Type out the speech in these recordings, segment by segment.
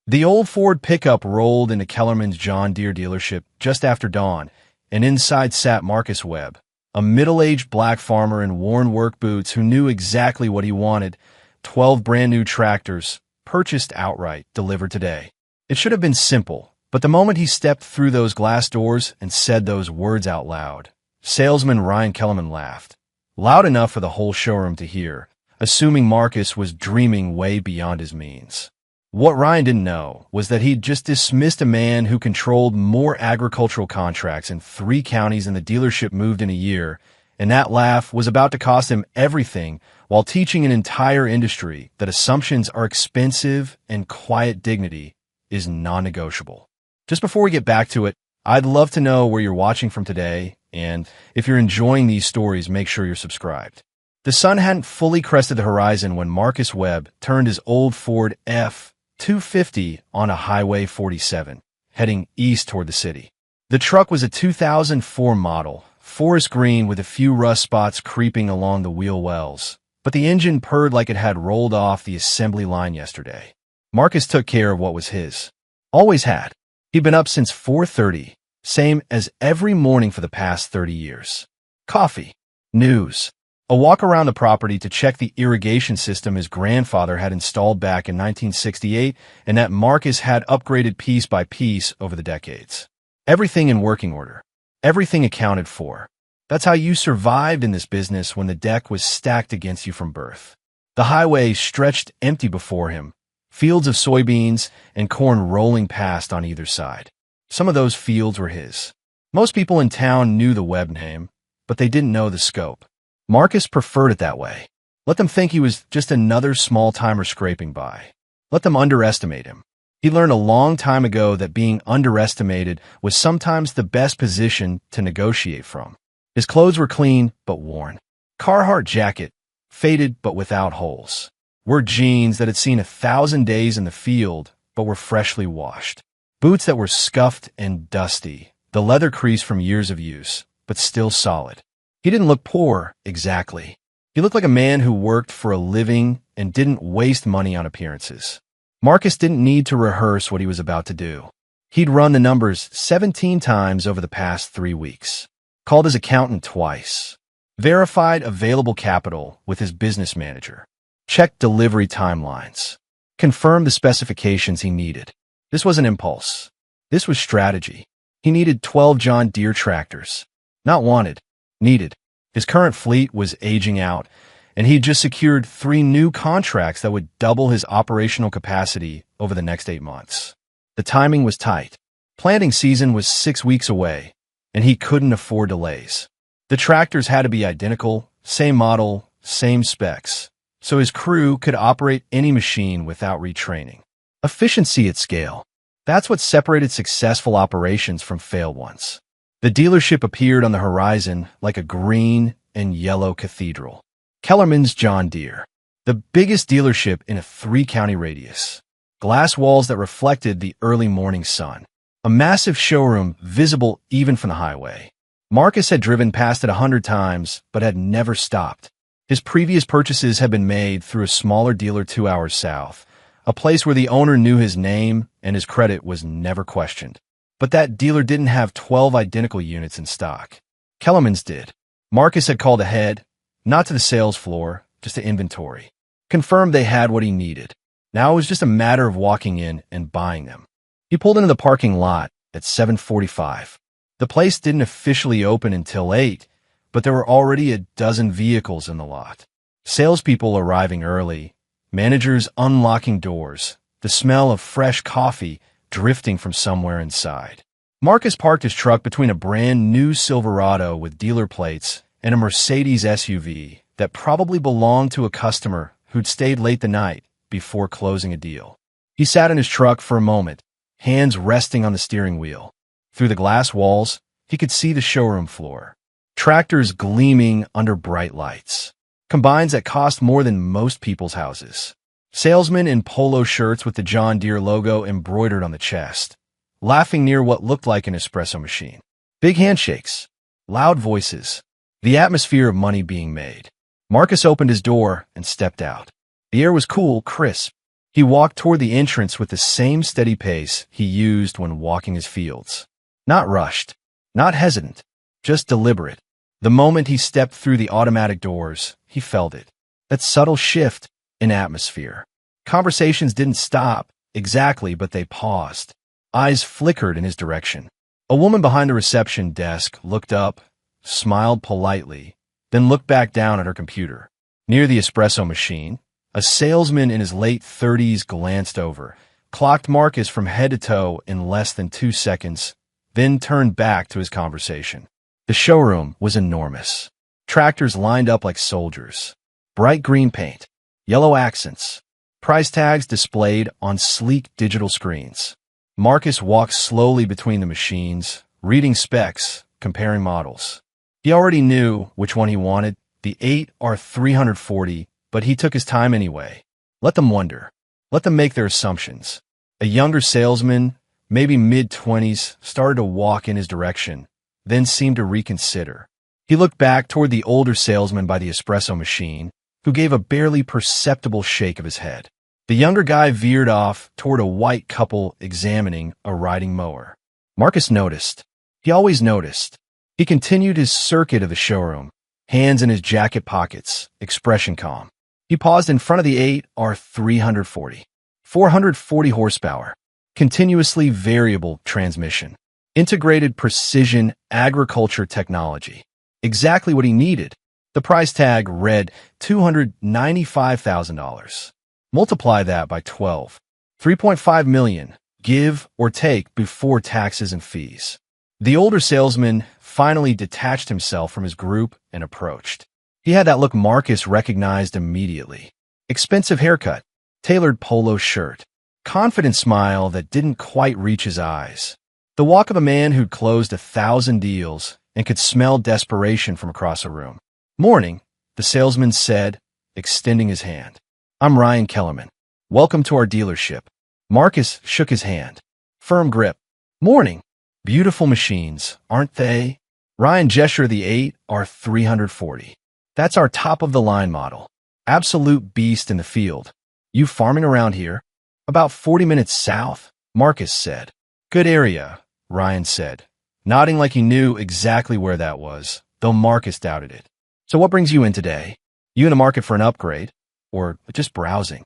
The old Ford pickup rolled into Kellerman's John Deere dealership just after dawn, and inside sat Marcus Webb, a middle-aged black farmer in worn work boots who knew exactly what he wanted: 12 brand-new tractors, purchased outright, delivered today. It should have been simple, but the moment he stepped through those glass doors and said those words out loud, salesman Ryan Kellerman laughed, loud enough for the whole showroom to hear, assuming Marcus was dreaming way beyond his means. What Ryan didn't know was that he'd just dismissed a man who controlled more agricultural contracts in 3 counties than the dealership moved in a year, and that laugh was about to cost him everything while teaching an entire industry that assumptions are expensive and quiet dignity is non-negotiable. Just before we get back to it, I'd love to know where you're watching from today, and if you're enjoying these stories, make sure you're subscribed. The sun hadn't fully crested the horizon when Marcus Webb turned his old Ford F-250 on a Highway 47, heading east toward the city. The truck was a 2004 model, forest green with a few rust spots creeping along the wheel wells, but the engine purred like it had rolled off the assembly line yesterday. Marcus took care of what was his. Always had. He'd been up since 4:30, same as every morning for the past 30 years. Coffee. News. A walk around the property to check the irrigation system his grandfather had installed back in 1968 and that Marcus had upgraded piece by piece over the decades. Everything in working order. Everything accounted for. That's how you survived in this business when the deck was stacked against you from birth. The highway stretched empty before him, fields of soybeans and corn rolling past on either side. Some of those fields were his. Most people in town knew the Webb name, but they didn't know the scope. Marcus preferred it that way. Let them think he was just another small-timer scraping by. Let them underestimate him. He learned a long time ago that being underestimated was sometimes the best position to negotiate from. His clothes were clean but worn. Carhartt jacket, faded but without holes. Wore jeans that had seen 1,000 days in the field but were freshly washed. Boots that were scuffed and dusty, the leather crease from years of use, but still solid. He didn't look poor, exactly. He looked like a man who worked for a living and didn't waste money on appearances. Marcus didn't need to rehearse what he was about to do. He'd run the numbers 17 times over the past 3 weeks. Called his accountant twice. Verified available capital with his business manager. Checked delivery timelines. Confirmed the specifications he needed. This wasn't impulse. This was strategy. He needed 12 John Deere tractors. Not wanted. Needed. His current fleet was aging out, and he'd just secured 3 new contracts that would double his operational capacity over the next 8 months. The timing was tight. Planting season was 6 weeks away, and he couldn't afford delays. The tractors had to be identical, same model, same specs, so his crew could operate any machine without retraining. Efficiency at scale. That's what separated successful operations from failed ones. The dealership appeared on the horizon like a green and yellow cathedral. Kellerman's John Deere. The biggest dealership in a 3-county radius. Glass walls that reflected the early morning sun. A massive showroom visible even from the highway. Marcus had driven past it 100 times, but had never stopped. His previous purchases had been made through a smaller dealer 2 hours south, a place where the owner knew his name and his credit was never questioned. But that dealer didn't have 12 identical units in stock. Kellerman's did. Marcus had called ahead, not to the sales floor, just to inventory. Confirmed they had what he needed. Now it was just a matter of walking in and buying them. He pulled into the parking lot at 7:45. The place didn't officially open until 8, but there were already a dozen vehicles in the lot. Salespeople arriving early, managers unlocking doors, the smell of fresh coffee drifting from somewhere inside. Marcus parked his truck between a brand new Silverado with dealer plates and a Mercedes SUV that probably belonged to a customer who'd stayed late the night before closing a deal. He sat in his truck for a moment, hands resting on the steering wheel. Through the glass walls, he could see the showroom floor. Tractors gleaming under bright lights. Combines that cost more than most people's houses. Salesmen in polo shirts with the John Deere logo embroidered on the chest, laughing near what looked like an espresso machine. Big handshakes, loud voices, the atmosphere of money being made. Marcus opened his door and stepped out. The air was cool, crisp. He walked toward the entrance with the same steady pace he used when walking his fields. Not rushed, not hesitant, just deliberate. The moment he stepped through the automatic doors, he felt it. That subtle shift in atmosphere. Conversations didn't stop exactly, but they paused. Eyes flickered in his direction. A woman behind the reception desk looked up, smiled politely, then looked back down at her computer. Near the espresso machine, a salesman in his late 30s glanced over, clocked Marcus from head to toe in less than 2 seconds, then turned back to his conversation. The showroom was enormous. Tractors lined up like soldiers. Bright green paint, yellow accents, price tags displayed on sleek digital screens. Marcus walked slowly between the machines, reading specs, comparing models. He already knew which one he wanted, the 8R340, but he took his time anyway. Let them wonder. Let them make their assumptions. A younger salesman, maybe mid-20s, started to walk in his direction, then seemed to reconsider. He looked back toward the older salesman by the espresso machine, who gave a barely perceptible shake of his head. The younger guy veered off toward a white couple examining a riding mower. Marcus noticed. He always noticed. He continued his circuit of the showroom, hands in his jacket pockets, expression calm. He paused in front of the 8R340. 440 horsepower. Continuously variable transmission. Integrated precision agriculture technology. Exactly what he needed. The price tag read $295,000. Multiply that by 12. 3.5 million, give or take before taxes and fees. The older salesman finally detached himself from his group and approached. He had that look Marcus recognized immediately. Expensive haircut, tailored polo shirt, confident smile that didn't quite reach his eyes. The walk of a man who'd closed 1,000 deals and could smell desperation from across a room. Morning, the salesman said, extending his hand. I'm Ryan Kellerman. Welcome to our dealership. Marcus shook his hand. Firm grip. Morning. Beautiful machines, aren't they? Ryan gestured the 8R340. That's our top-of-the-line model. Absolute beast in the field. You farming around here? About 40 minutes south, Marcus said. Good area, Ryan said, nodding like he knew exactly where that was, though Marcus doubted it. So what brings you in today? You in the market for an upgrade? Or just browsing?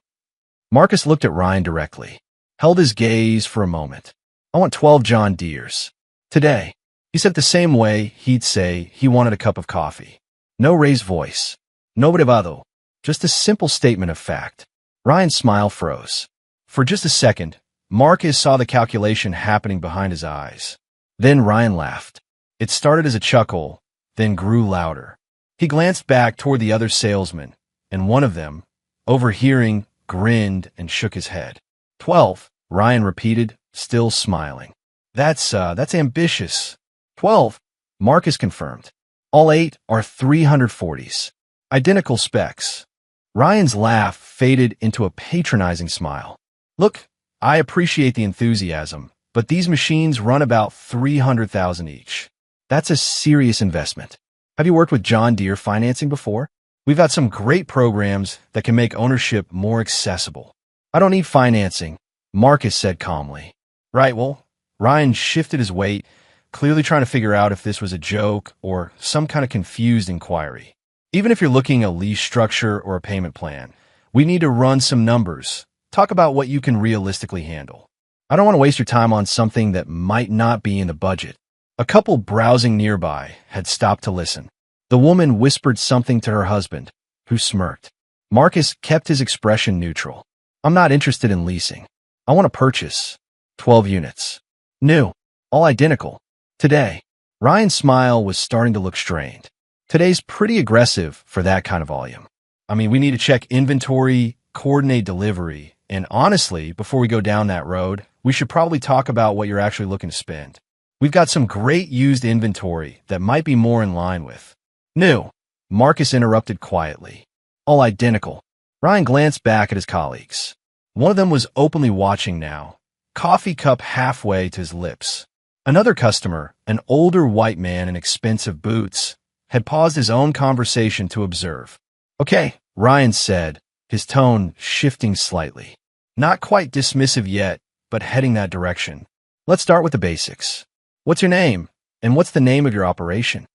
Marcus looked at Ryan directly, held his gaze for a moment. I want 12 John Deeres. Today. He said it the same way he'd say he wanted a cup of coffee. No raised voice. No bravado. Just a simple statement of fact. Ryan's smile froze. For just a second, Marcus saw the calculation happening behind his eyes. Then Ryan laughed. It started as a chuckle, then grew louder. He glanced back toward the other salesmen, and one of them, overhearing, grinned and shook his head. 12, Ryan repeated, still smiling. That's ambitious. 12, Marcus confirmed. All 8 are 340s. Identical specs. Ryan's laugh faded into a patronizing smile. Look, I appreciate the enthusiasm, but these machines run about $300,000 each. That's a serious investment. Have you worked with John Deere financing before? We've got some great programs that can make ownership more accessible. I don't need financing, Marcus said calmly. Right, well, Ryan shifted his weight, clearly trying to figure out if this was a joke or some kind of confused inquiry. Even if you're looking at a lease structure or a payment plan, we need to run some numbers. Talk about what you can realistically handle. I don't want to waste your time on something that might not be in the budget. A couple browsing nearby had stopped to listen. The woman whispered something to her husband, who smirked. Marcus kept his expression neutral. I'm not interested in leasing. I want to purchase 12 units. New. All identical. Today. Ryan's smile was starting to look strained. Today's pretty aggressive for that kind of volume. I mean, we need to check inventory, coordinate delivery, and honestly, before we go down that road, we should probably talk about what you're actually looking to spend. We've got some great used inventory that might be more in line with. New. Marcus interrupted quietly. All identical. Ryan glanced back at his colleagues. One of them was openly watching now, coffee cup halfway to his lips. Another customer, an older white man in expensive boots, had paused his own conversation to observe. Okay, Ryan said, his tone shifting slightly. not quite dismissive yet, but heading that direction. Let's start with the basics. What's your name? And what's the name of your operation?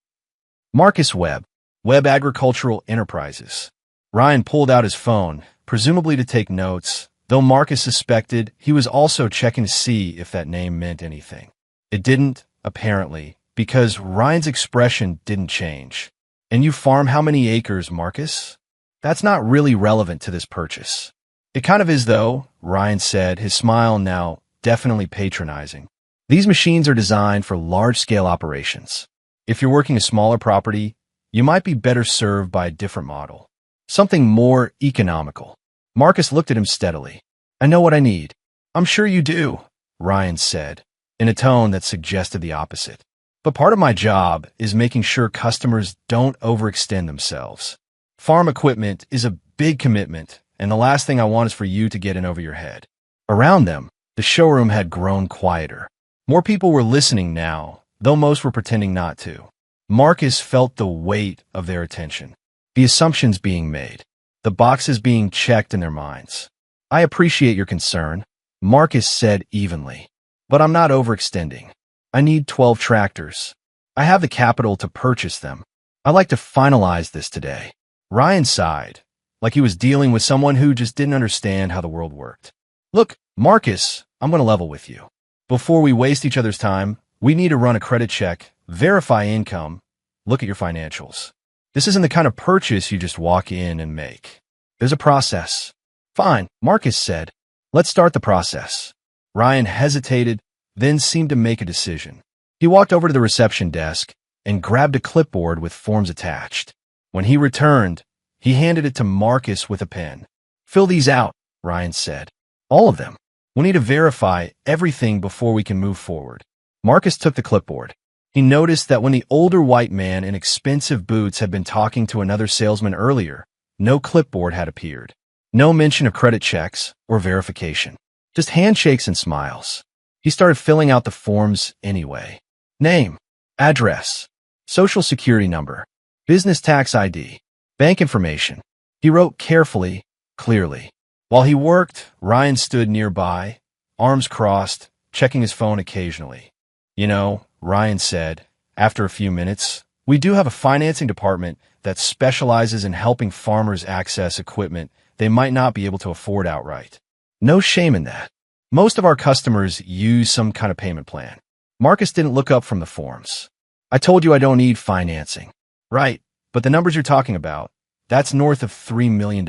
Marcus Webb, Webb Agricultural Enterprises. Ryan pulled out his phone, presumably to take notes, though Marcus suspected he was also checking to see if that name meant anything. It didn't, apparently, because Ryan's expression didn't change. And you farm how many acres, Marcus? That's not really relevant to this purchase. It kind of is, though, Ryan said, his smile now definitely patronizing. These machines are designed for large-scale operations. If you're working a smaller property, you might be better served by a different model. Something more economical. Marcus looked at him steadily. I know what I need. I'm sure you do, Ryan said, in a tone that suggested the opposite. But part of my job is making sure customers don't overextend themselves. Farm equipment is a big commitment, and the last thing I want is for you to get in over your head. Around them, the showroom had grown quieter. More people were listening now, though most were pretending not to. Marcus felt the weight of their attention. The assumptions being made, the boxes being checked in their minds. I appreciate your concern, Marcus said evenly, but I'm not overextending. I need 12 tractors. I have the capital to purchase them. I'd like to finalize this today. Ryan sighed, like he was dealing with someone who just didn't understand how the world worked. Look, Marcus, I'm going to level with you. Before we waste each other's time, we need to run a credit check, verify income, look at your financials. This isn't the kind of purchase you just walk in and make. There's a process. Fine, Marcus said. Let's start the process. Ryan hesitated, then seemed to make a decision. He walked over to the reception desk and grabbed a clipboard with forms attached. When he returned, he handed it to Marcus with a pen. Fill these out, Ryan said. All of them. We need to verify everything before we can move forward. Marcus took the clipboard. He noticed that when the older white man in expensive boots had been talking to another salesman earlier, no clipboard had appeared. No mention of credit checks or verification. Just handshakes and smiles. He started filling out the forms anyway. Name, address, social security number, business tax ID, bank information. He wrote carefully, clearly. While he worked, Ryan stood nearby, arms crossed, checking his phone occasionally. You know, Ryan said, after a few minutes, we do have a financing department that specializes in helping farmers access equipment they might not be able to afford outright. No shame in that. Most of our customers use some kind of payment plan. Marcus didn't look up from the forms. I told you I don't need financing. Right, but the numbers you're talking about, that's north of $3 million.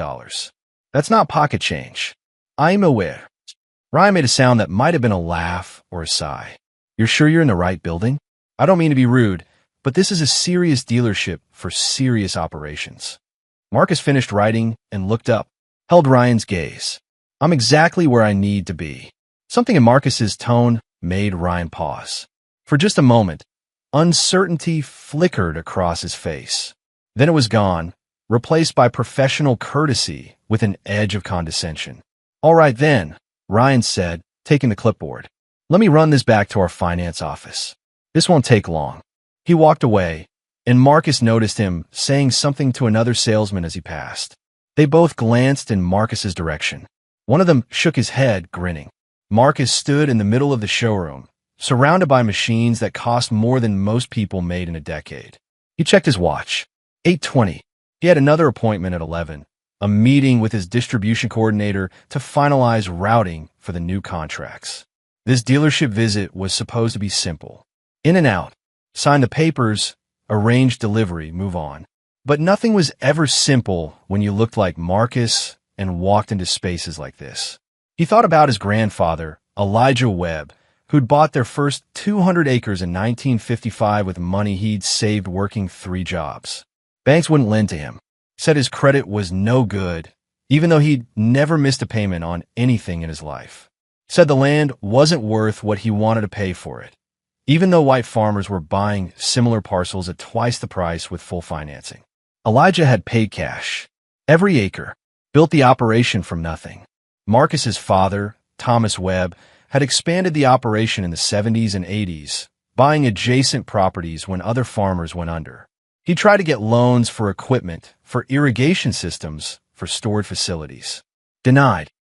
That's not pocket change. I'm aware. Ryan made a sound that might have been a laugh or a sigh. You're sure you're in the right building? I don't mean to be rude, but this is a serious dealership for serious operations. Marcus finished writing and looked up, held Ryan's gaze. I'm exactly where I need to be. Something in Marcus's tone made Ryan pause. For just a moment, uncertainty flickered across his face. Then it was gone, replaced by professional courtesy with an edge of condescension. All right then, Ryan said, taking the clipboard. Let me run this back to our finance office. This won't take long. He walked away, and Marcus noticed him saying something to another salesman as he passed. They both glanced in Marcus's direction. One of them shook his head, grinning. Marcus stood in the middle of the showroom, surrounded by machines that cost more than most people made in a decade. He checked his watch. 8:20. He had another appointment at 11, a meeting with his distribution coordinator to finalize routing for the new contracts. This dealership visit was supposed to be simple. In and out, sign the papers, arrange delivery, move on. But nothing was ever simple when you looked like Marcus and walked into spaces like this. He thought about his grandfather, Elijah Webb, who'd bought their first 200 acres in 1955 with money he'd saved working 3 jobs. Banks wouldn't lend to him. Said his credit was no good, even though he'd never missed a payment on anything in his life. Said the land wasn't worth what he wanted to pay for it, even though white farmers were buying similar parcels at twice the price with full financing. Elijah had paid cash. Every acre. Built the operation from nothing. Marcus's father, Thomas Webb, had expanded the operation in the 70s and 80s, buying adjacent properties when other farmers went under. He tried to get loans for equipment, for irrigation systems, for stored facilities. Denied.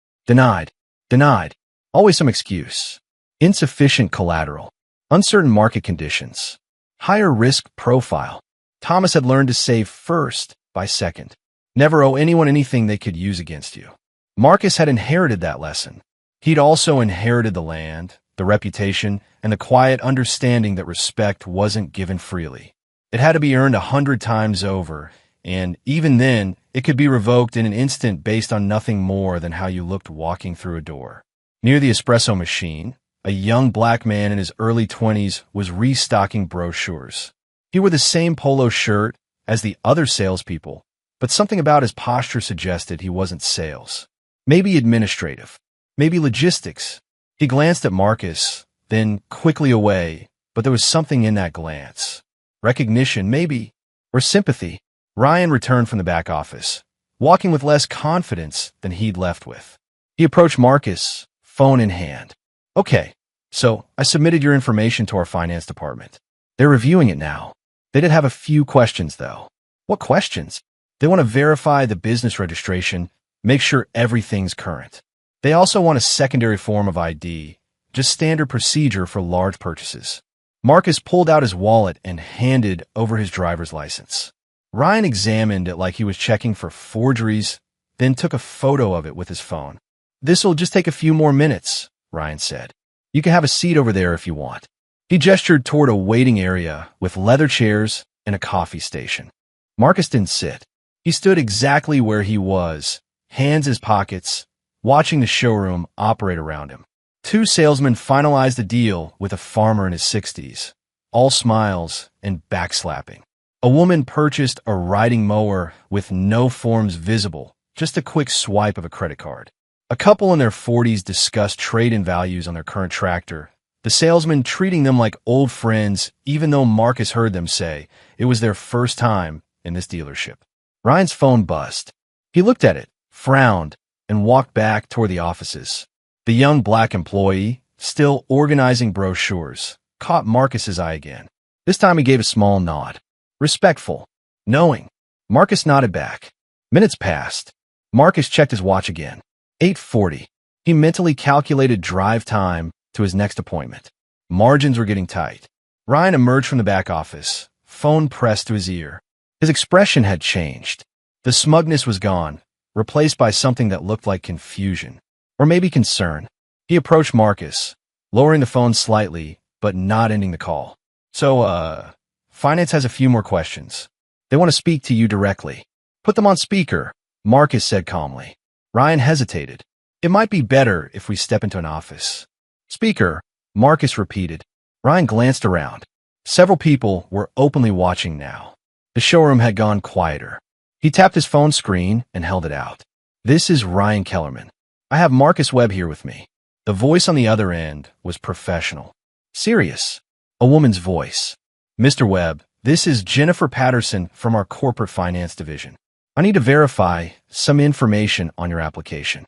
Denied. Always some excuse. Insufficient collateral. Uncertain market conditions. Higher risk profile. Thomas had learned to save first by second. Never owe anyone anything they could use against you. Marcus had inherited that lesson. He'd also inherited the land, the reputation, and the quiet understanding that respect wasn't given freely. It had to be earned 100 times over, and even then, it could be revoked in an instant based on nothing more than how you looked walking through a door. Near the espresso machine, a young black man in his early 20s was restocking brochures. He wore the same polo shirt as the other salespeople, but something about his posture suggested he wasn't sales. Maybe administrative. Maybe logistics. He glanced at Marcus, then quickly away, but there was something in that glance. Recognition, maybe, or sympathy. Ryan returned from the back office, walking with less confidence than he'd left with. He approached Marcus, phone in hand. Okay, so I submitted your information to our finance department. They're reviewing it now. They did have a few questions, though. What questions? They want to verify the business registration, make sure everything's current. They also want a secondary form of ID, just standard procedure for large purchases. Marcus pulled out his wallet and handed over his driver's license. Ryan examined it like he was checking for forgeries, then took a photo of it with his phone. This'll just take a few more minutes, Ryan said. You can have a seat over there if you want. He gestured toward a waiting area with leather chairs and a coffee station. Marcus didn't sit. He stood exactly where he was, hands in his pockets, watching the showroom operate around him. Two salesmen finalized a deal with a farmer in his 60s, all smiles and backslapping. A woman purchased a riding mower with no forms visible, just a quick swipe of a credit card. A couple in their 40s discussed trade-in values on their current tractor, the salesman treating them like old friends even though Marcus heard them say it was their first time in this dealership. Ryan's phone buzzed. He looked at it, frowned, and walked back toward the offices. The young black employee, still organizing brochures, caught Marcus's eye again. This time he gave a small nod. Respectful. Knowing. Marcus nodded back. Minutes passed. Marcus checked his watch again. 8:40. He mentally calculated drive time to his next appointment. Margins were getting tight. Ryan emerged from the back office, phone pressed to his ear. His expression had changed. The smugness was gone, replaced by something that looked like confusion. Or maybe concern. He approached Marcus, lowering the phone slightly, but not ending the call. So, finance has a few more questions. They want to speak to you directly. Put them on speaker, Marcus said calmly. Ryan hesitated. It might be better if we step into an office. Speaker, Marcus repeated. Ryan glanced around. Several people were openly watching now. The showroom had gone quieter. He tapped his phone screen and held it out. This is Ryan Kellerman. I have Marcus Webb here with me. The voice on the other end was professional. Serious. A woman's voice. Mr. Webb, this is Jennifer Patterson from our corporate finance division. I need to verify some information on your application.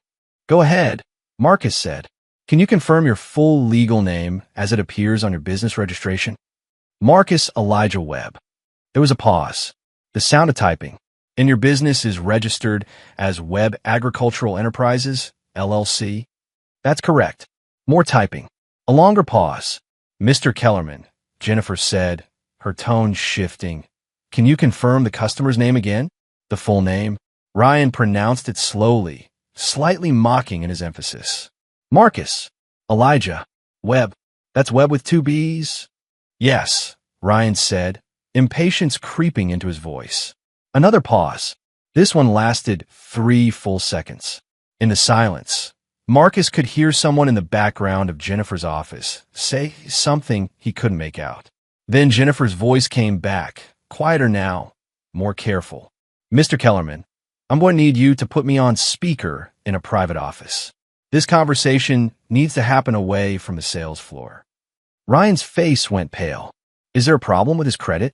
Go ahead, Marcus said. Can you confirm your full legal name as it appears on your business registration? Marcus Elijah Webb. There was a pause. The sound of typing. And your business is registered as Webb Agricultural Enterprises, LLC? That's correct. More typing. A longer pause. Mr. Kellerman, Jennifer said, her tone shifting. Can you confirm the customer's name again? The full name? Ryan pronounced it slowly, slightly mocking in his emphasis. Marcus. Elijah. Webb. That's Webb with 2 B's? Yes, Ryan said, impatience creeping into his voice. Another pause. This one lasted 3 full seconds. In the silence, Marcus could hear someone in the background of Jennifer's office say something he couldn't make out. Then Jennifer's voice came back, quieter now, more careful. Mr. Kellerman, I'm going to need you to put me on speaker in a private office. This conversation needs to happen away from the sales floor. Ryan's face went pale. Is there a problem with his credit?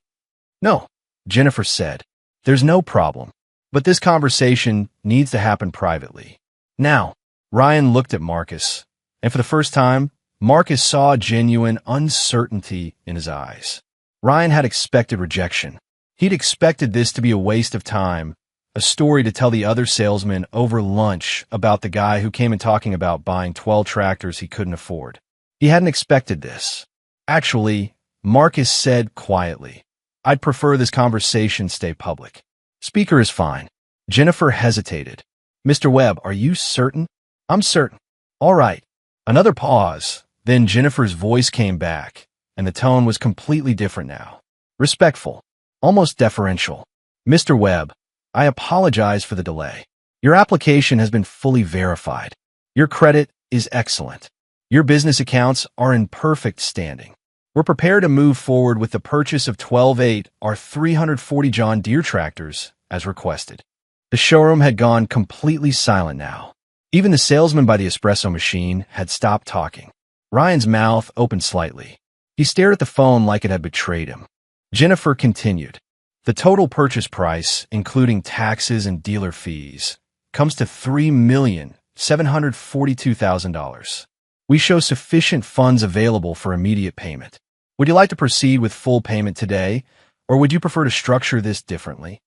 No, Jennifer said. There's no problem, but this conversation needs to happen privately. Now, Ryan looked at Marcus, and for the first time, Marcus saw genuine uncertainty in his eyes. Ryan had expected rejection. He'd expected this to be a waste of time, a story to tell the other salesmen over lunch about the guy who came in talking about buying 12 tractors he couldn't afford. He hadn't expected this. Actually, Marcus said quietly, "I'd prefer this conversation stay public." "Speaker is fine." Jennifer hesitated. "Mr. Webb, are you certain?" "I'm certain." "All right." Another pause. Then Jennifer's voice came back, and the tone was completely different now. Respectful, almost deferential. "Mr. Webb, I apologize for the delay. Your application has been fully verified. Your credit is excellent. Your business accounts are in perfect standing. We're prepared to move forward with the purchase of 12.8 or 340 John Deere tractors as requested." The showroom had gone completely silent now. Even the salesman by the espresso machine had stopped talking. Ryan's mouth opened slightly. He stared at the phone like it had betrayed him. Jennifer continued. "The total purchase price, including taxes and dealer fees, comes to $3,742,000. We show sufficient funds available for immediate payment. Would you like to proceed with full payment today, or would you prefer to structure this differently?"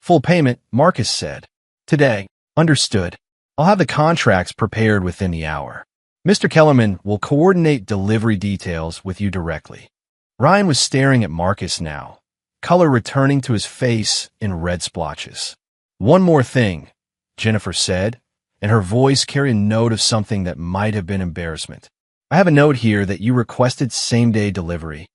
"Full payment," Marcus said. "Today." "Understood. I'll have the contracts prepared within the hour. Mr. Kellerman will coordinate delivery details with you directly." Ryan was staring at Marcus now, color returning to his face in red splotches. "One more thing," Jennifer said, and her voice carried a note of something that might have been embarrassment. "I have a note here that you requested same-day delivery."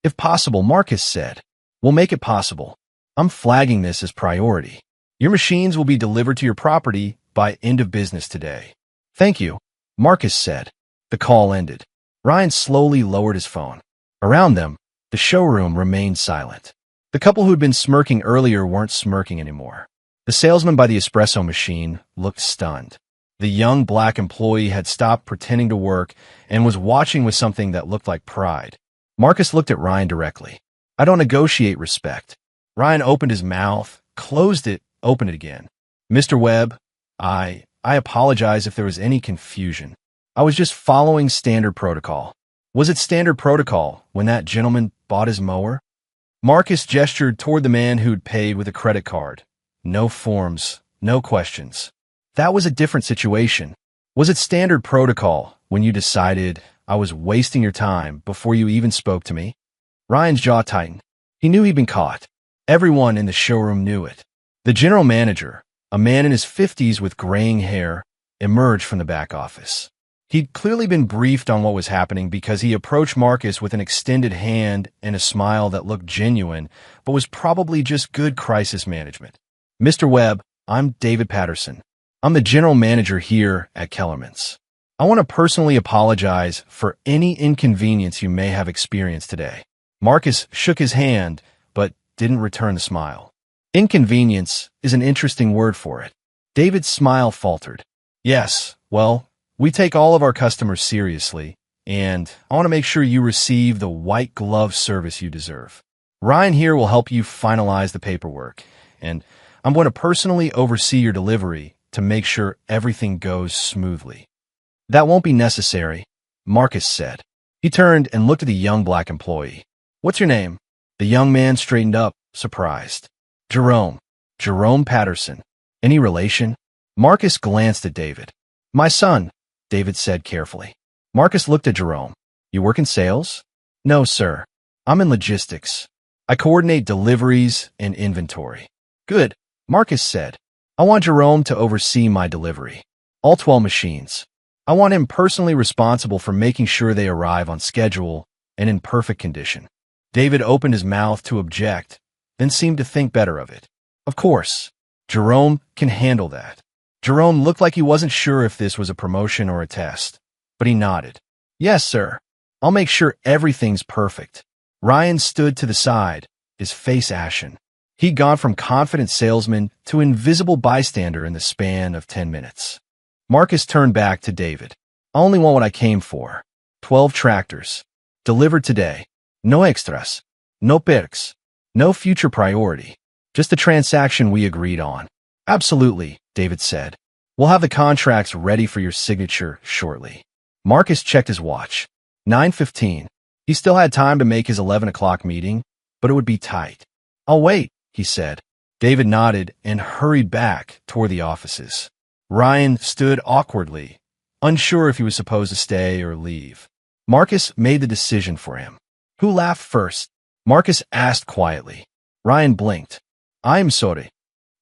"If possible," Marcus said. "We'll make it possible. I'm flagging this as priority. Your machines will be delivered to your property by end of business today." "Thank you," Marcus said. The call ended. Ryan slowly lowered his phone. Around them, the showroom remained silent. The couple who'd been smirking earlier weren't smirking anymore. The salesman by the espresso machine looked stunned. The young black employee had stopped pretending to work and was watching with something that looked like pride. Marcus looked at Ryan directly. "I don't negotiate respect." Ryan opened his mouth, closed it, opened it again. "Mr. Webb, I apologize if there was any confusion. I was just following standard protocol." "Was it standard protocol when that gentleman bought his mower?" Marcus gestured toward the man who'd paid with a credit card. "No forms, no questions." "That was a different situation. Was it standard protocol when you decided I was wasting your time before you even spoke to me?" Ryan's jaw tightened. He knew he'd been caught. Everyone in the showroom knew it. The general manager, a man in his 50s with graying hair, emerged from the back office. He'd clearly been briefed on what was happening because he approached Marcus with an extended hand and a smile that looked genuine, but was probably just good crisis management. "Mr. Webb, I'm David Patterson. I'm the general manager here at Kellerman's. I want to personally apologize for any inconvenience you may have experienced today." Marcus shook his hand, but didn't return the smile. "Inconvenience is an interesting word for it." David's smile faltered. "Yes, well, we take all of our customers seriously, and I want to make sure you receive the white glove service you deserve. Ryan here will help you finalize the paperwork, and I'm going to personally oversee your delivery to make sure everything goes smoothly." "That won't be necessary," Marcus said. He turned and looked at the young black employee. "What's your name?" The young man straightened up, surprised. "Jerome. Jerome Patterson. Any relation?" Marcus glanced at David. "My son," David said carefully. Marcus looked at Jerome. "You work in sales?" "No, sir. I'm in logistics. I coordinate deliveries and inventory." "Good," Marcus said. "I want Jerome to oversee my delivery. All 12 machines. I want him personally responsible for making sure they arrive on schedule and in perfect condition." David opened his mouth to object, then seemed to think better of it. "Of course, Jerome can handle that." Jerome looked like he wasn't sure if this was a promotion or a test, but he nodded. "Yes, sir. I'll make sure everything's perfect." Ryan stood to the side, his face ashen. He'd gone from confident salesman to invisible bystander in the span of 10 minutes. Marcus turned back to David. "I only want what I came for. 12 tractors. Delivered today. No extras. No perks. No future priority. Just the transaction we agreed on." "Absolutely," David said. "We'll have the contracts ready for your signature shortly." Marcus checked his watch. 9:15. He still had time to make his 11 o'clock meeting, but it would be tight. "I'll wait," he said. David nodded and hurried back toward the offices. Ryan stood awkwardly, unsure if he was supposed to stay or leave. Marcus made the decision for him. Who laughed first? Marcus asked quietly. Ryan blinked. I'm sorry.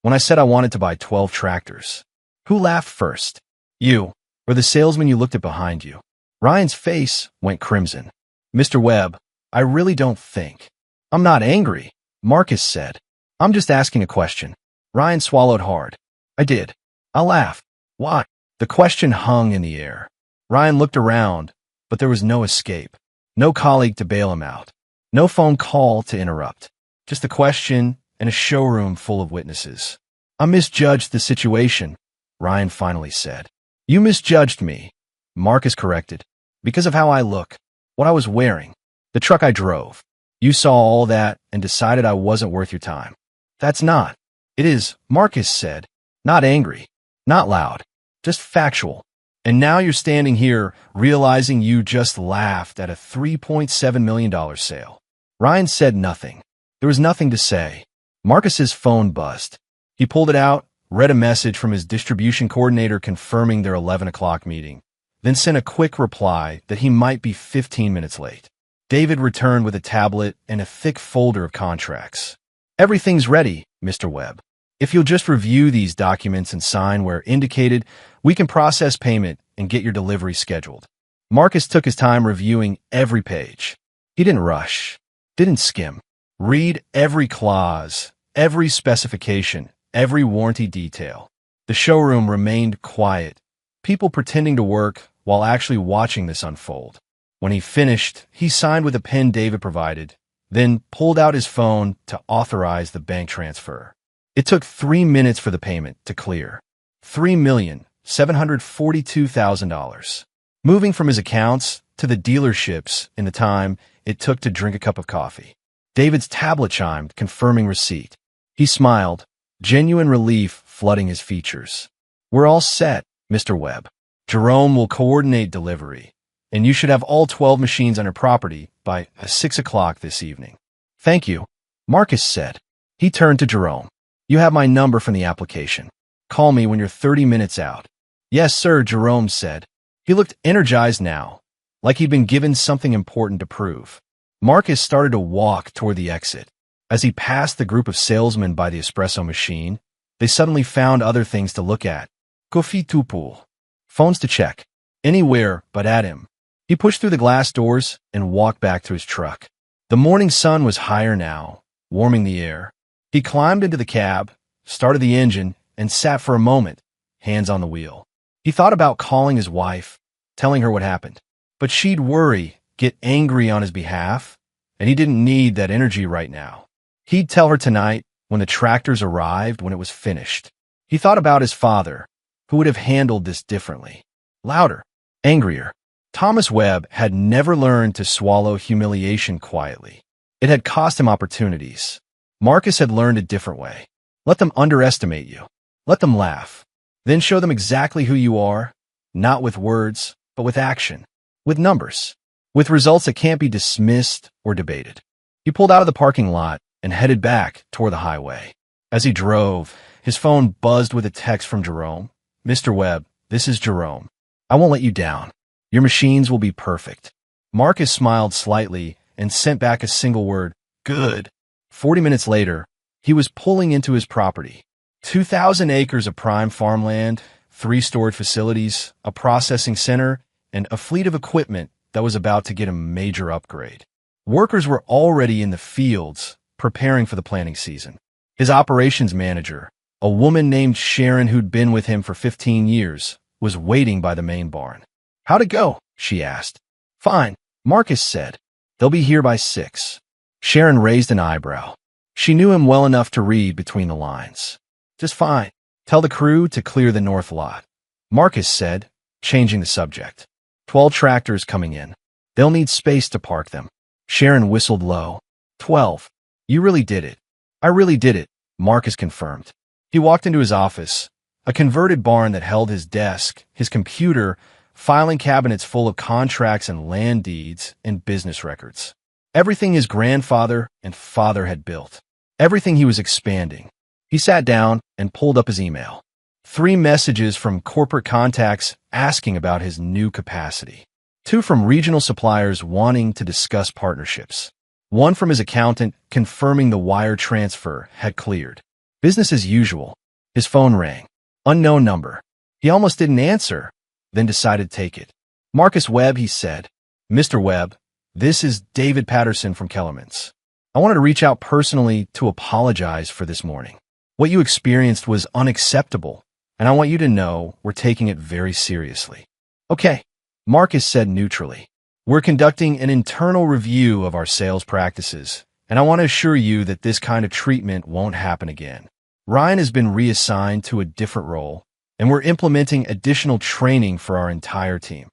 When I said I wanted to buy 12 tractors. Who laughed first? You, or the salesman you looked at behind you? Ryan's face went crimson. Mr. Webb, I really don't think. I'm not angry, Marcus said. I'm just asking a question. Ryan swallowed hard. I did. I laughed. Why? The question hung in the air. Ryan looked around, but there was no escape. No colleague to bail him out. No phone call to interrupt. Just a question and a showroom full of witnesses. I misjudged the situation, Ryan finally said. You misjudged me, Marcus corrected. Because of how I look, what I was wearing, the truck I drove. You saw all that and decided I wasn't worth your time. That's not. It is, Marcus said. Not angry. Not loud. Just factual. And now you're standing here realizing you just laughed at a $3.7 million sale. Ryan said nothing. There was nothing to say. Marcus's phone buzzed. He pulled it out, read a message from his distribution coordinator confirming their 11 o'clock meeting, then sent a quick reply that he might be 15 minutes late. David returned with a tablet and a thick folder of contracts. Everything's ready, Mr. Webb. If you'll just review these documents and sign where indicated, we can process payment and get your delivery scheduled. Marcus took his time reviewing every page. He didn't rush, didn't skim. Read every clause, every specification, every warranty detail. The showroom remained quiet, people pretending to work while actually watching this unfold. When he finished, he signed with a pen David provided, then pulled out his phone to authorize the bank transfer. It took 3 minutes for the payment to clear. $3,742,000. Moving from his accounts to the dealerships in the time it took to drink a cup of coffee. David's tablet chimed, confirming receipt. He smiled, genuine relief flooding his features. We're all set, Mr. Webb. Jerome will coordinate delivery, and you should have all 12 machines on your property by 6 o'clock this evening. Thank you, Marcus said. He turned to Jerome. You have my number from the application. Call me when you're 30 minutes out. Yes, sir, Jerome said. He looked energized now, like he'd been given something important to prove. Marcus started to walk toward the exit. As he passed the group of salesmen by the espresso machine, they suddenly found other things to look at. Coffee to pool. Phones to check. Anywhere but at him. He pushed through the glass doors and walked back to his truck. The morning sun was higher now, warming the air. He climbed into the cab, started the engine, and sat for a moment, hands on the wheel. He thought about calling his wife, telling her what happened. But she'd worry, get angry on his behalf, and he didn't need that energy right now. He'd tell her tonight when the tractors arrived, when it was finished. He thought about his father, who would have handled this differently. Louder, angrier. Thomas Webb had never learned to swallow humiliation quietly. It had cost him opportunities. Marcus had learned a different way. Let them underestimate you. Let them laugh. Then show them exactly who you are, not with words, but with action, with numbers, with results that can't be dismissed or debated. He pulled out of the parking lot and headed back toward the highway. As he drove, his phone buzzed with a text from Jerome. Mr. Webb, this is Jerome. I won't let you down. Your machines will be perfect. Marcus smiled slightly and sent back a single word, good. 40 minutes later, he was pulling into his property. 2,000 acres of prime farmland, 3 storage facilities, a processing center, and a fleet of equipment that was about to get a major upgrade. Workers were already in the fields, preparing for the planting season. His operations manager, a woman named Sharon who'd been with him for 15 years, was waiting by the main barn. How'd it go? She asked. Fine, Marcus said. They'll be here by 6. Sharon raised an eyebrow. She knew him well enough to read between the lines. Just fine. Tell the crew to clear the north lot. Marcus said, changing the subject. 12 tractors coming in. They'll need space to park them. Sharon whistled low. 12. You really did it. I really did it, Marcus confirmed. He walked into his office, a converted barn that held his desk, his computer, filing cabinets full of contracts and land deeds and business records. Everything his grandfather and father had built. Everything he was expanding. He sat down and pulled up his email. 3 messages from corporate contacts asking about his new capacity. 2 from regional suppliers wanting to discuss partnerships. 1 from his accountant confirming the wire transfer had cleared. Business as usual. His phone rang. Unknown number. He almost didn't answer, then decided to take it. Marcus Webb, he said. Mr. Webb, this is David Patterson from Kellerman's. I wanted to reach out personally to apologize for this morning. What you experienced was unacceptable, and I want you to know we're taking it very seriously. Okay, Marcus said neutrally. We're conducting an internal review of our sales practices, and I want to assure you that this kind of treatment won't happen again. Ryan has been reassigned to a different role, and we're implementing additional training for our entire team.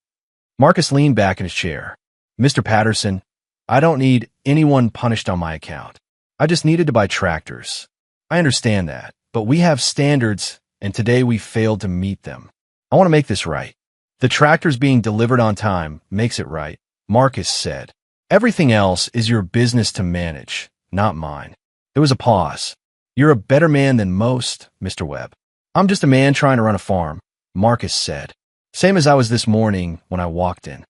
Marcus leaned back in his chair. Mr. Patterson, I don't need anyone punished on my account. I just needed to buy tractors. I understand that, but we have standards, and today we failed to meet them. I want to make this right. The tractors being delivered on time makes it right, Marcus said. Everything else is your business to manage, not mine. There was a pause. You're a better man than most, Mr. Webb. I'm just a man trying to run a farm, Marcus said. Same as I was this morning when I walked in.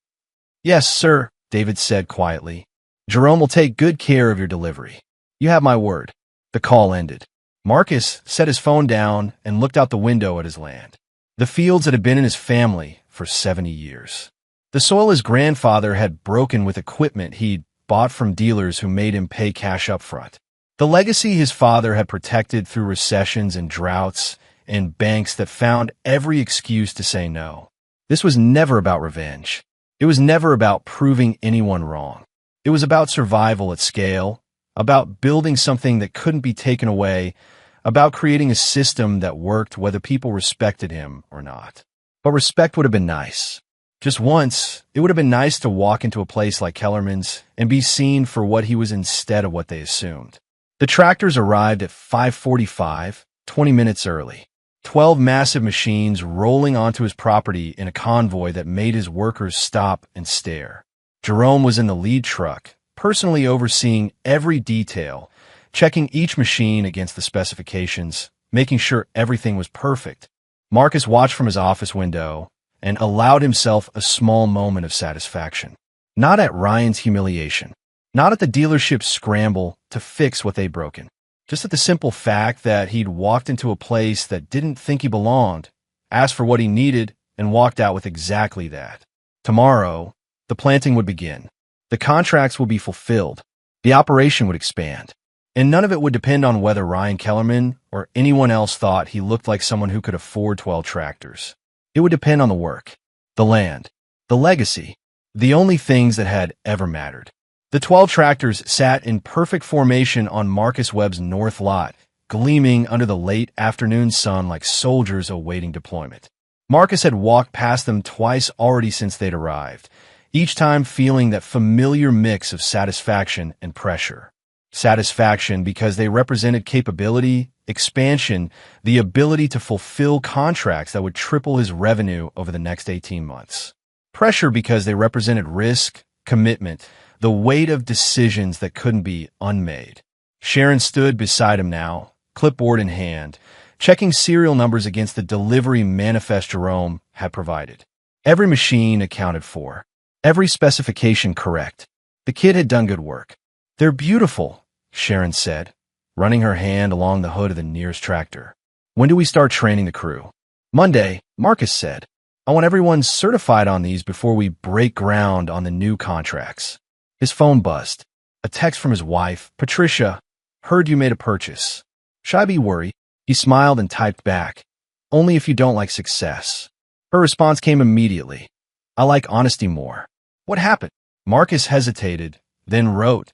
Yes, sir, David said quietly. Jerome will take good care of your delivery. You have my word. The call ended. Marcus set his phone down and looked out the window at his land. The fields that had been in his family for 70 years. The soil his grandfather had broken with equipment he'd bought from dealers who made him pay cash up front. The legacy his father had protected through recessions and droughts and banks that found every excuse to say no. This was never about revenge. It was never about proving anyone wrong. It was about survival at scale, about building something that couldn't be taken away, about creating a system that worked whether people respected him or not. But respect would have been nice. Just once, it would have been nice to walk into a place like Kellerman's and be seen for what he was instead of what they assumed. The tractors arrived at 5:45, 20 minutes early. 12 massive machines rolling onto his property in a convoy that made his workers stop and stare. Jerome was in the lead truck, personally overseeing every detail, checking each machine against the specifications, making sure everything was perfect. Marcus watched from his office window and allowed himself a small moment of satisfaction. Not at Ryan's humiliation, not at the dealership's scramble to fix what they'd broken, just at the simple fact that he'd walked into a place that didn't think he belonged, asked for what he needed, and walked out with exactly that. Tomorrow, the planting would begin. The contracts would be fulfilled. The operation would expand. And none of it would depend on whether Ryan Kellerman or anyone else thought he looked like someone who could afford 12 tractors. It would depend on the work, the land, the legacy, the only things that had ever mattered. The 12 tractors sat in perfect formation on Marcus Webb's north lot, gleaming under the late afternoon sun like soldiers awaiting deployment. Marcus had walked past them twice already since they'd arrived, each time feeling that familiar mix of satisfaction and pressure. Satisfaction because they represented capability, expansion, the ability to fulfill contracts that would triple his revenue over the next 18 months. Pressure because they represented risk, commitment, the weight of decisions that couldn't be unmade. Sharon stood beside him now, clipboard in hand, checking serial numbers against the delivery manifest Jerome had provided. Every machine accounted for. Every specification correct. The kid had done good work. They're beautiful, Sharon said, running her hand along the hood of the nearest tractor. When do we start training the crew? Monday, Marcus said. I want everyone certified on these before we break ground on the new contracts. His phone buzzed. A text from his wife, Patricia. Heard you made a purchase. Should I be worried? He smiled and typed back. Only if you don't like success. Her response came immediately. I like honesty more. What happened? Marcus hesitated, then wrote,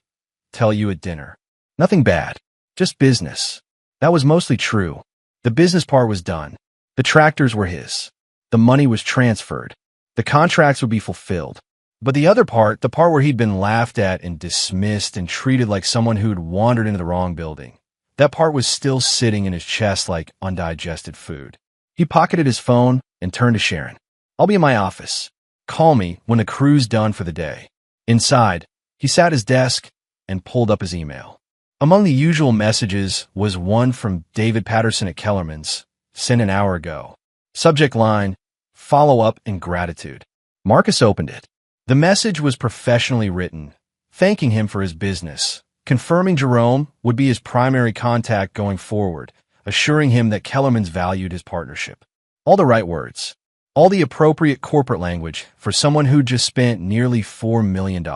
Tell you at dinner. Nothing bad. Just business. That was mostly true. The business part was done. The tractors were his. The money was transferred. The contracts would be fulfilled. But the other part, the part where he'd been laughed at and dismissed and treated like someone who'd wandered into the wrong building, that part was still sitting in his chest like undigested food. He pocketed his phone and turned to Sharon. I'll be in my office. Call me when the crew's done for the day. Inside, he sat at his desk and pulled up his email. Among the usual messages was one from David Patterson at Kellerman's, sent an hour ago. Subject line, follow-up and gratitude. Marcus opened it. The message was professionally written, thanking him for his business, confirming Jerome would be his primary contact going forward, assuring him that Kellerman's valued his partnership. All the right words. All the appropriate corporate language for someone who just spent nearly $4 million.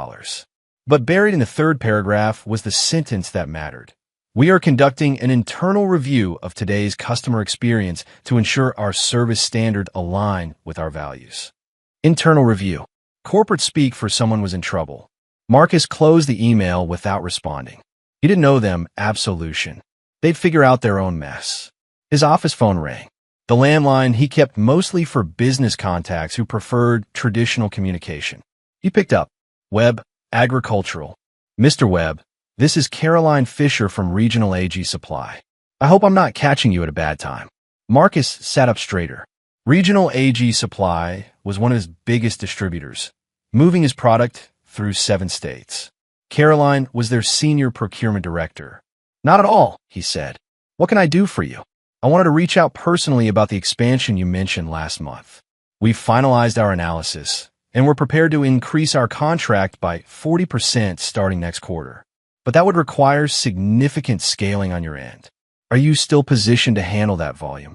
But buried in the third paragraph was the sentence that mattered. We are conducting an internal review of today's customer experience to ensure our service standards align with our values. Internal review. Corporate speak for someone was in trouble. Marcus closed the email without responding. He didn't owe them absolution. They'd figure out their own mess. His office phone rang. The landline he kept mostly for business contacts who preferred traditional communication. He picked up. Webb, Agricultural. Mr. Webb, this is Caroline Fisher from Regional AG Supply. I hope I'm not catching you at a bad time. Marcus sat up straighter. Regional AG Supply was one of his biggest distributors, moving his product through 7 states. Caroline was their senior procurement director. Not at all, he said. What can I do for you? I wanted to reach out personally about the expansion you mentioned last month. We've finalized our analysis, and we're prepared to increase our contract by 40% starting next quarter. But that would require significant scaling on your end. Are you still positioned to handle that volume?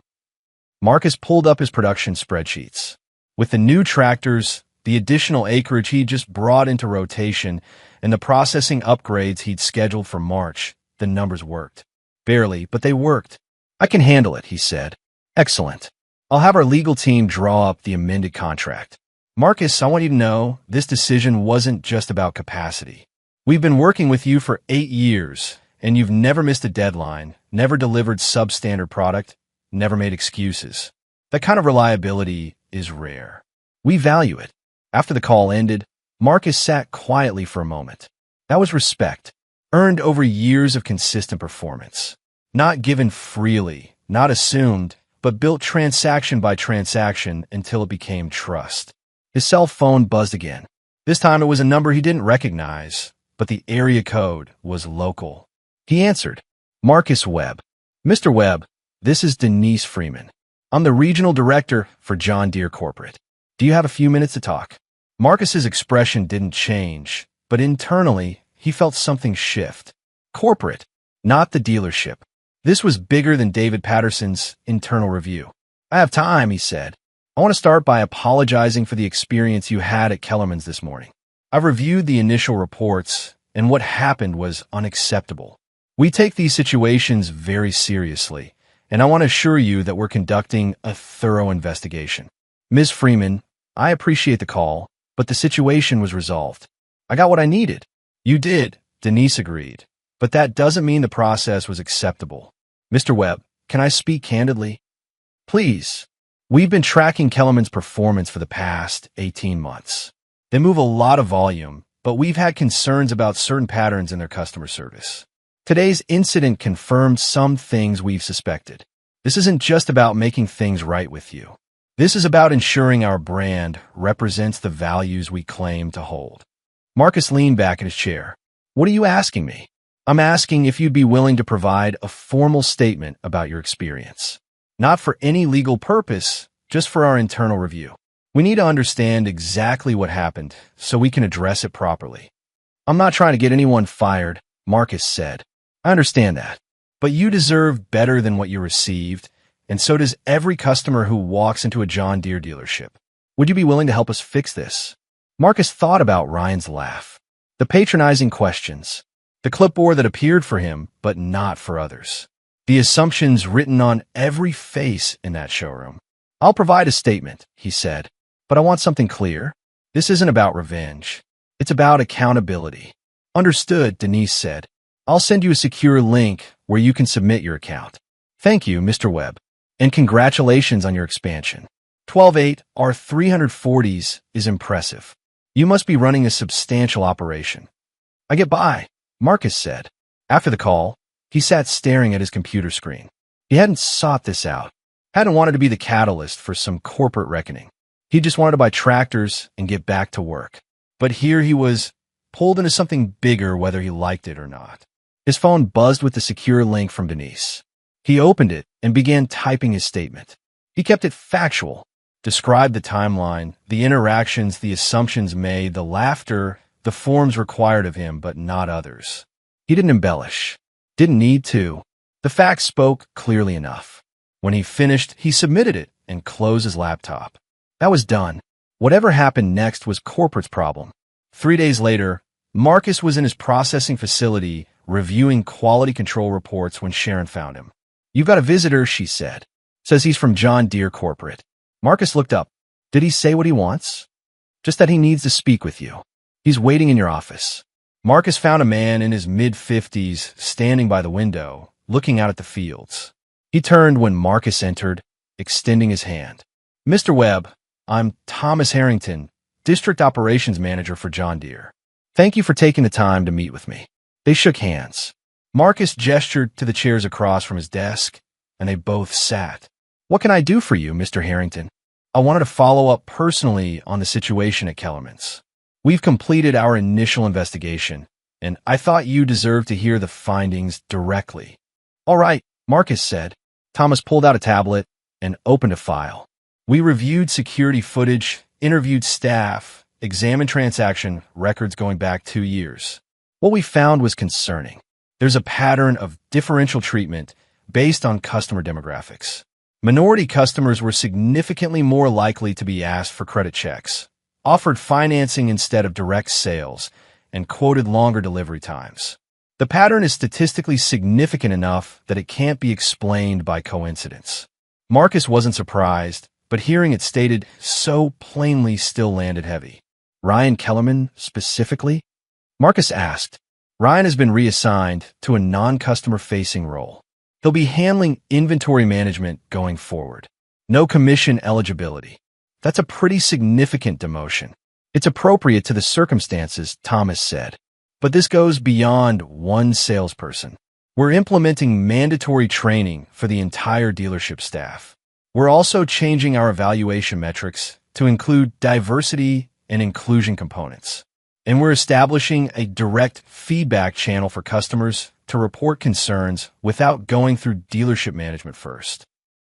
Marcus pulled up his production spreadsheets. With the new tractors, the additional acreage he just brought into rotation, and the processing upgrades he'd scheduled for March, the numbers worked. Barely, but they worked. I can handle it, he said. Excellent. I'll have our legal team draw up the amended contract. Marcus, I want you to know this decision wasn't just about capacity. We've been working with you for 8 years, and you've never missed a deadline, never delivered substandard product, never made excuses. That kind of reliability is rare. We value it. After the call ended, Marcus sat quietly for a moment. That was respect, earned over years of consistent performance. Not given freely, not assumed, but built transaction by transaction until it became trust. His cell phone buzzed again. This time it was a number he didn't recognize, but the area code was local. He answered. Marcus Webb. Mr. Webb, this is Denise Freeman. I'm the regional director for John Deere Corporate. Do you have a few minutes to talk? Marcus's expression didn't change, but internally he felt something shift. Corporate, not the dealership. This was bigger than David Patterson's internal review. I have time, he said. I want to start by apologizing for the experience you had at Kellerman's this morning. I've reviewed the initial reports, and what happened was unacceptable. We take these situations very seriously, and I want to assure you that we're conducting a thorough investigation. Ms. Freeman, I appreciate the call, but the situation was resolved. I got what I needed. You did, Denise agreed. But that doesn't mean the process was acceptable. Mr. Webb, can I speak candidly? Please. We've been tracking Kellerman's performance for the past 18 months. They move a lot of volume, but we've had concerns about certain patterns in their customer service. Today's incident confirmed some things we've suspected. This isn't just about making things right with you. This is about ensuring our brand represents the values we claim to hold. Marcus leaned back in his chair. What are you asking me? I'm asking if you'd be willing to provide a formal statement about your experience. Not for any legal purpose, just for our internal review. We need to understand exactly what happened so we can address it properly. I'm not trying to get anyone fired, Marcus said. I understand that. But you deserve better than what you received, and so does every customer who walks into a John Deere dealership. Would you be willing to help us fix this? Marcus thought about Ryan's laugh. The patronizing questions. The clipboard that appeared for him, but not for others. The assumptions written on every face in that showroom. I'll provide a statement, he said, but I want something clear. This isn't about revenge. It's about accountability. Understood, Denise said. I'll send you a secure link where you can submit your account. Thank you, Mr. Webb, and congratulations on your expansion. 12.8 R340s is impressive. You must be running a substantial operation. I get by, Marcus said. After the call, he sat staring at his computer screen. He hadn't sought this out, hadn't wanted to be the catalyst for some corporate reckoning. He just wanted to buy tractors and get back to work. But here he was, pulled into something bigger whether he liked it or not. His phone buzzed with the secure link from Denise. He opened it and began typing his statement. He kept it factual, described the timeline, the interactions, the assumptions made, the laughter, the forms required of him, but not others. He didn't embellish. Didn't need to. The facts spoke clearly enough. When he finished, he submitted it and closed his laptop. That was done. Whatever happened next was corporate's problem. 3 days later, Marcus was in his processing facility reviewing quality control reports when Sharon found him. "You've got a visitor," she said. "Says he's from John Deere Corporate." Marcus looked up. "Did he say what he wants?" "Just that he needs to speak with you. He's waiting in your office." Marcus found a man in his mid-50s standing by the window, looking out at the fields. He turned when Marcus entered, extending his hand. "Mr. Webb, I'm Thomas Harrington, District Operations Manager for John Deere. Thank you for taking the time to meet with me." They shook hands. Marcus gestured to the chairs across from his desk, and they both sat. "What can I do for you, Mr. Harrington?" "I wanted to follow up personally on the situation at Kellerman's. We've completed our initial investigation, and I thought you deserved to hear the findings directly." "All right," Marcus said. Thomas pulled out a tablet and opened a file. "We reviewed security footage, interviewed staff, examined transaction records going back 2 years. What we found was concerning. There's a pattern of differential treatment based on customer demographics. Minority customers were significantly more likely to be asked for credit checks, offered financing instead of direct sales, and quoted longer delivery times. The pattern is statistically significant enough that it can't be explained by coincidence." Marcus wasn't surprised, but hearing it stated so plainly still landed heavy. "Ryan Kellerman, specifically?" Marcus asked. "Ryan has been reassigned to a non-customer-facing role. He'll be handling inventory management going forward. No commission eligibility. That's a pretty significant demotion." "It's appropriate to the circumstances," Thomas said. "But this goes beyond one salesperson. We're implementing mandatory training for the entire dealership staff. We're also changing our evaluation metrics to include diversity and inclusion components. And we're establishing a direct feedback channel for customers to report concerns without going through dealership management first."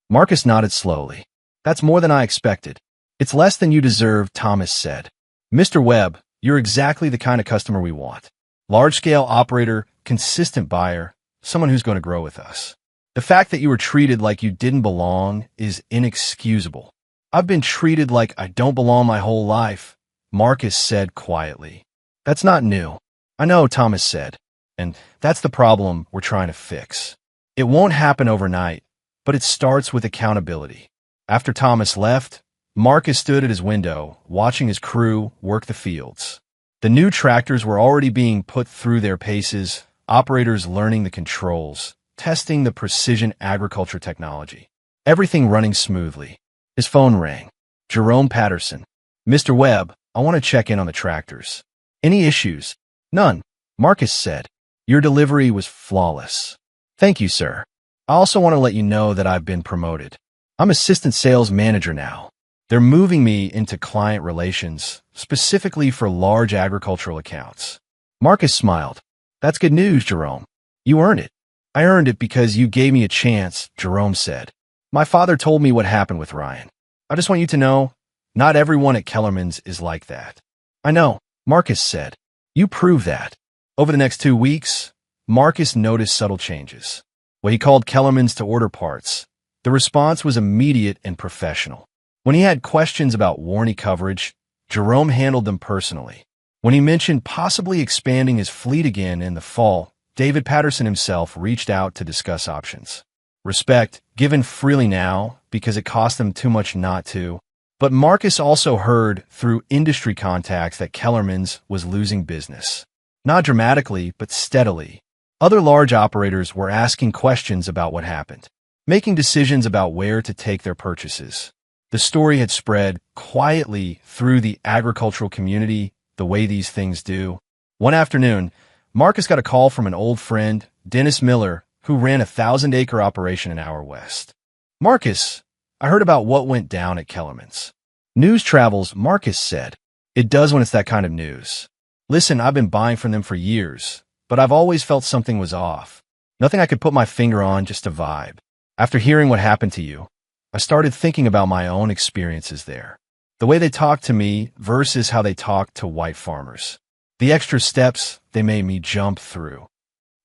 Marcus nodded slowly. "That's more than I expected." "It's less than you deserve," Thomas said. "Mr. Webb, you're exactly the kind of customer we want. Large-scale operator, consistent buyer, someone who's going to grow with us. The fact that you were treated like you didn't belong is inexcusable." "I've been treated like I don't belong my whole life," Marcus said quietly. "That's not new." "I know," Thomas said, "and that's the problem we're trying to fix. It won't happen overnight, but it starts with accountability." After Thomas left, Marcus stood at his window, watching his crew work the fields. The new tractors were already being put through their paces, operators learning the controls, testing the precision agriculture technology. Everything running smoothly. His phone rang. Jerome Patterson. "Mr. Webb, I want to check in on the tractors." "Any issues?" "None," Marcus said. "Your delivery was flawless." "Thank you, sir. I also want to let you know that I've been promoted. I'm assistant sales manager now. They're moving me into client relations, specifically for large agricultural accounts." Marcus smiled. "That's good news, Jerome. You earned it." "I earned it because you gave me a chance," Jerome said. "My father told me what happened with Ryan. I just want you to know, not everyone at Kellerman's is like that." "I know," Marcus said. "You prove that." Over the next 2 weeks, Marcus noticed subtle changes. When he called Kellerman's to order parts, the response was immediate and professional. When he had questions about warranty coverage, Jerome handled them personally. When he mentioned possibly expanding his fleet again in the fall, David Patterson himself reached out to discuss options. Respect given freely now because it cost them too much not to. But Marcus also heard through industry contacts that Kellerman's was losing business. Not dramatically, but steadily. Other large operators were asking questions about what happened, making decisions about where to take their purchases. The story had spread quietly through the agricultural community, the way these things do. One afternoon, Marcus got a call from an old friend, Dennis Miller, who ran a 1,000-acre operation in our west. "Marcus, I heard about what went down at Kellerman's." "News travels," Marcus said. "It does when it's that kind of news. Listen, I've been buying from them for years. but I've always felt something was off. Nothing I could put my finger on, just a vibe. After hearing what happened to you, I started thinking about my own experiences there. The way they talked to me versus how they talked to white farmers. The extra steps they made me jump through.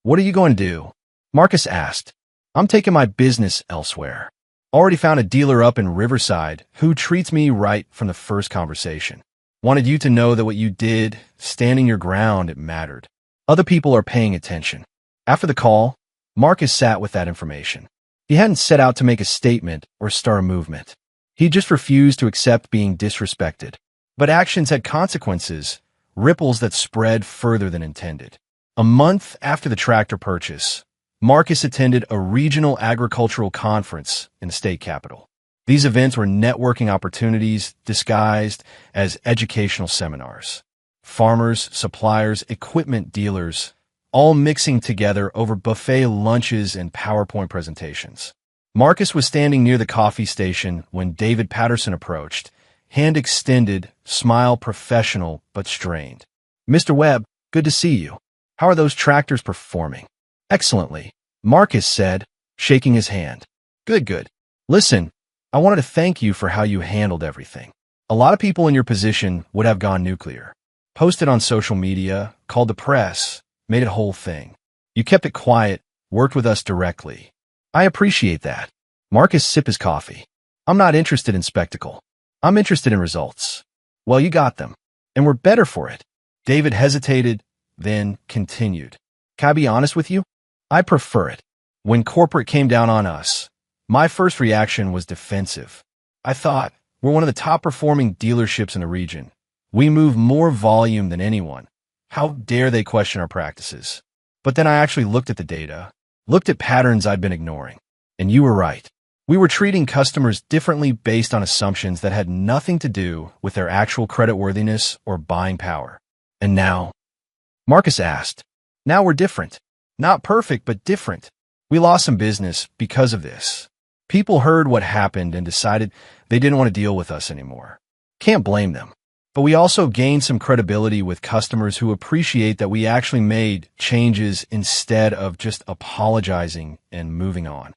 What are you going to do? Marcus asked. I'm taking my business elsewhere. Already found a dealer up in Riverside who treats me right from the first conversation. Wanted you to know that what you did, standing your ground, it mattered. Other people are paying attention. After the call, Marcus sat with that information. He hadn't set out to make a statement or start a movement. He just refused to accept being disrespected. But actions had consequences, ripples that spread further than intended. A month after the tractor purchase, Marcus attended a regional agricultural conference in the state capital. These events were networking opportunities disguised as educational seminars. Farmers, suppliers, equipment dealers, all mixing together over buffet lunches and PowerPoint presentations. Marcus was standing near the coffee station when David Patterson approached, hand extended, smile professional but strained. Mr. Webb, good to see you. How are those tractors performing? Excellently, Marcus said, shaking his hand. Good. Listen, I wanted to thank you for how you handled everything. A lot of people in your position would have gone nuclear. Posted on social media, called the press, made it a whole thing. You kept it quiet, worked with us directly. I appreciate that. Marcus sipped his coffee. I'm not interested in spectacle. I'm interested in results. Well, you got them, and we're better for it. David hesitated, then continued. Can I be honest with you? I prefer it. When corporate came down on us, my first reaction was defensive. I thought, we're one of the top performing dealerships in the region. We move more volume than anyone. How dare they question our practices? But then I actually looked at the data, looked at patterns I'd been ignoring. And you were right. We were treating customers differently based on assumptions that had nothing to do with their actual creditworthiness or buying power. And now? Marcus asked. Now we're different. Not perfect, but different. We lost some business because of this. People heard what happened and decided they didn't want to deal with us anymore. Can't blame them. But we also gained some credibility with customers who appreciate that we actually made changes instead of just apologizing and moving on.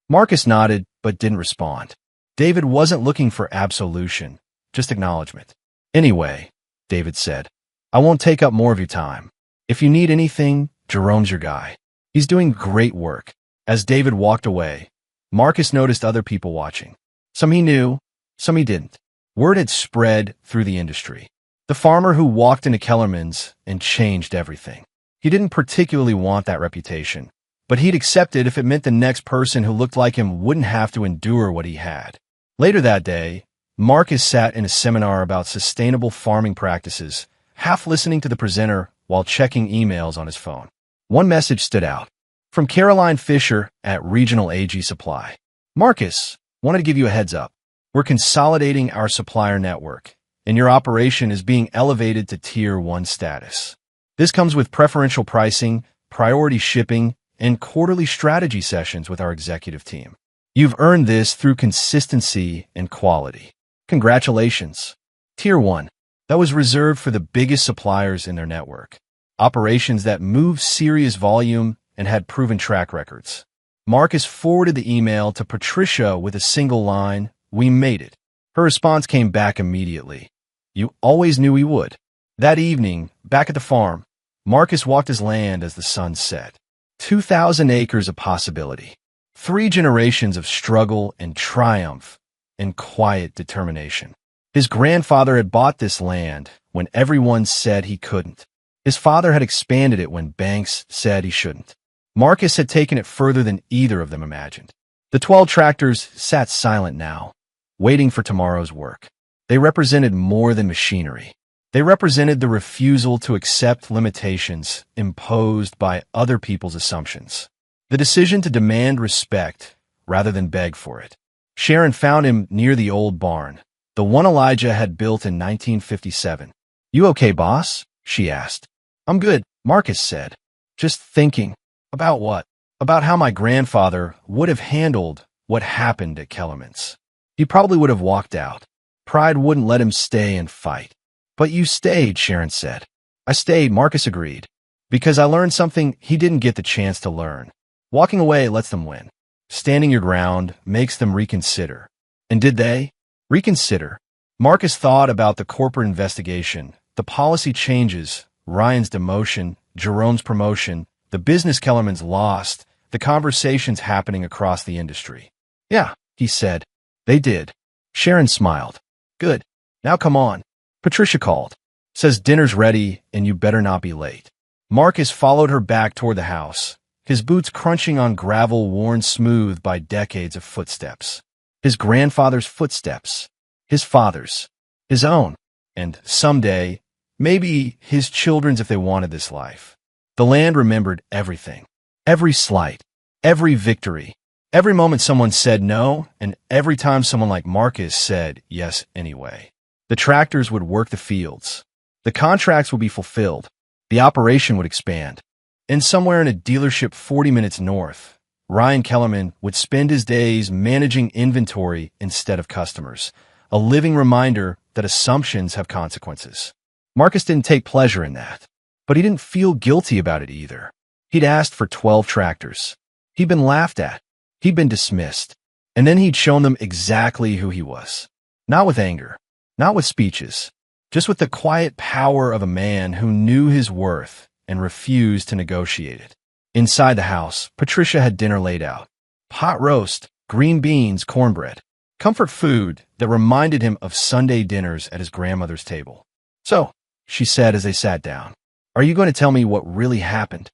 Marcus nodded, but didn't respond. David wasn't looking for absolution, just acknowledgement. Anyway, David said, I won't take up more of your time. If you need anything, Jerome's your guy. He's doing great work. As David walked away, Marcus noticed other people watching. Some he knew, some he didn't. Word had spread through the industry. The farmer who walked into Kellerman's and changed everything. He didn't particularly want that reputation, but he'd accept it if it meant the next person who looked like him wouldn't have to endure what he had. Later that day, Marcus sat in a seminar about sustainable farming practices, half listening to the presenter while checking emails on his phone. One message stood out. From Caroline Fisher at Regional AG Supply. Marcus, wanted to give you a heads up. We're consolidating our supplier network, and your operation is being elevated to Tier 1 status. This comes with preferential pricing, priority shipping, and quarterly strategy sessions with our executive team. You've earned this through consistency and quality. Congratulations. Tier 1. That was reserved for the biggest suppliers in their network. Operations that moved serious volume and had proven track records. Marcus forwarded the email to Patricia with a single line, "We made it." Her response came back immediately. You always knew we would. That evening, back at the farm, Marcus walked his land as the sun set. 2,000 acres of possibility. 3 generations of struggle and triumph and quiet determination. His grandfather had bought this land when everyone said he couldn't. His father had expanded it when banks said he shouldn't. Marcus had taken it further than either of them imagined. The 12 tractors sat silent now, waiting for tomorrow's work. They represented more than machinery. They represented the refusal to accept limitations imposed by other people's assumptions. The decision to demand respect rather than beg for it. Sharon found him near the old barn, the one Elijah had built in 1957. You okay, boss? She asked. I'm good, Marcus said. Just thinking. About what? About how my grandfather would have handled what happened at Kellerman's. He probably would have walked out. Pride wouldn't let him stay and fight. But you stayed, Sharon said. I stayed, Marcus agreed. Because I learned something he didn't get the chance to learn. Walking away lets them win. Standing your ground makes them reconsider. And did they? Reconsider. Marcus thought about the corporate investigation, the policy changes, Ryan's demotion, Jerome's promotion, the business Kellerman's lost, the conversations happening across the industry. Yeah, he said. They did. Sharon smiled. Good. Now come on. Patricia called. Says dinner's ready and you better not be late. Marcus followed her back toward the house, his boots crunching on gravel worn smooth by decades of footsteps. His grandfather's footsteps. His father's. His own. And someday, maybe his children's if they wanted this life. The land remembered everything. Every slight. Every victory. Every moment someone said no, and every time someone like Marcus said yes anyway. The tractors would work the fields. The contracts would be fulfilled. The operation would expand. And somewhere in a dealership 40 minutes north, Ryan Kellerman would spend his days managing inventory instead of customers, a living reminder that assumptions have consequences. Marcus didn't take pleasure in that, but he didn't feel guilty about it either. He'd asked for 12 tractors. He'd been laughed at. He'd been dismissed. And then he'd shown them exactly who he was. Not with anger, not with speeches, just with the quiet power of a man who knew his worth and refused to negotiate it. Inside the house, Patricia had dinner laid out. Pot roast, green beans, cornbread. Comfort food that reminded him of Sunday dinners at his grandmother's table. So, she said as they sat down, are you going to tell me what really happened?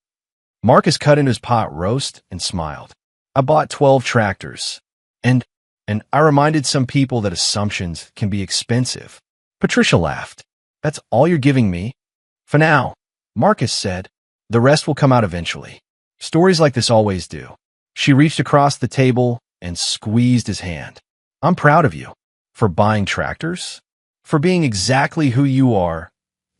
Marcus cut into his pot roast and smiled. I bought 12 tractors. And I reminded some people that assumptions can be expensive. Patricia laughed. That's all you're giving me? For now, Marcus said. The rest will come out eventually. Stories like this always do. She reached across the table and squeezed his hand. I'm proud of you. For buying tractors? For being exactly who you are,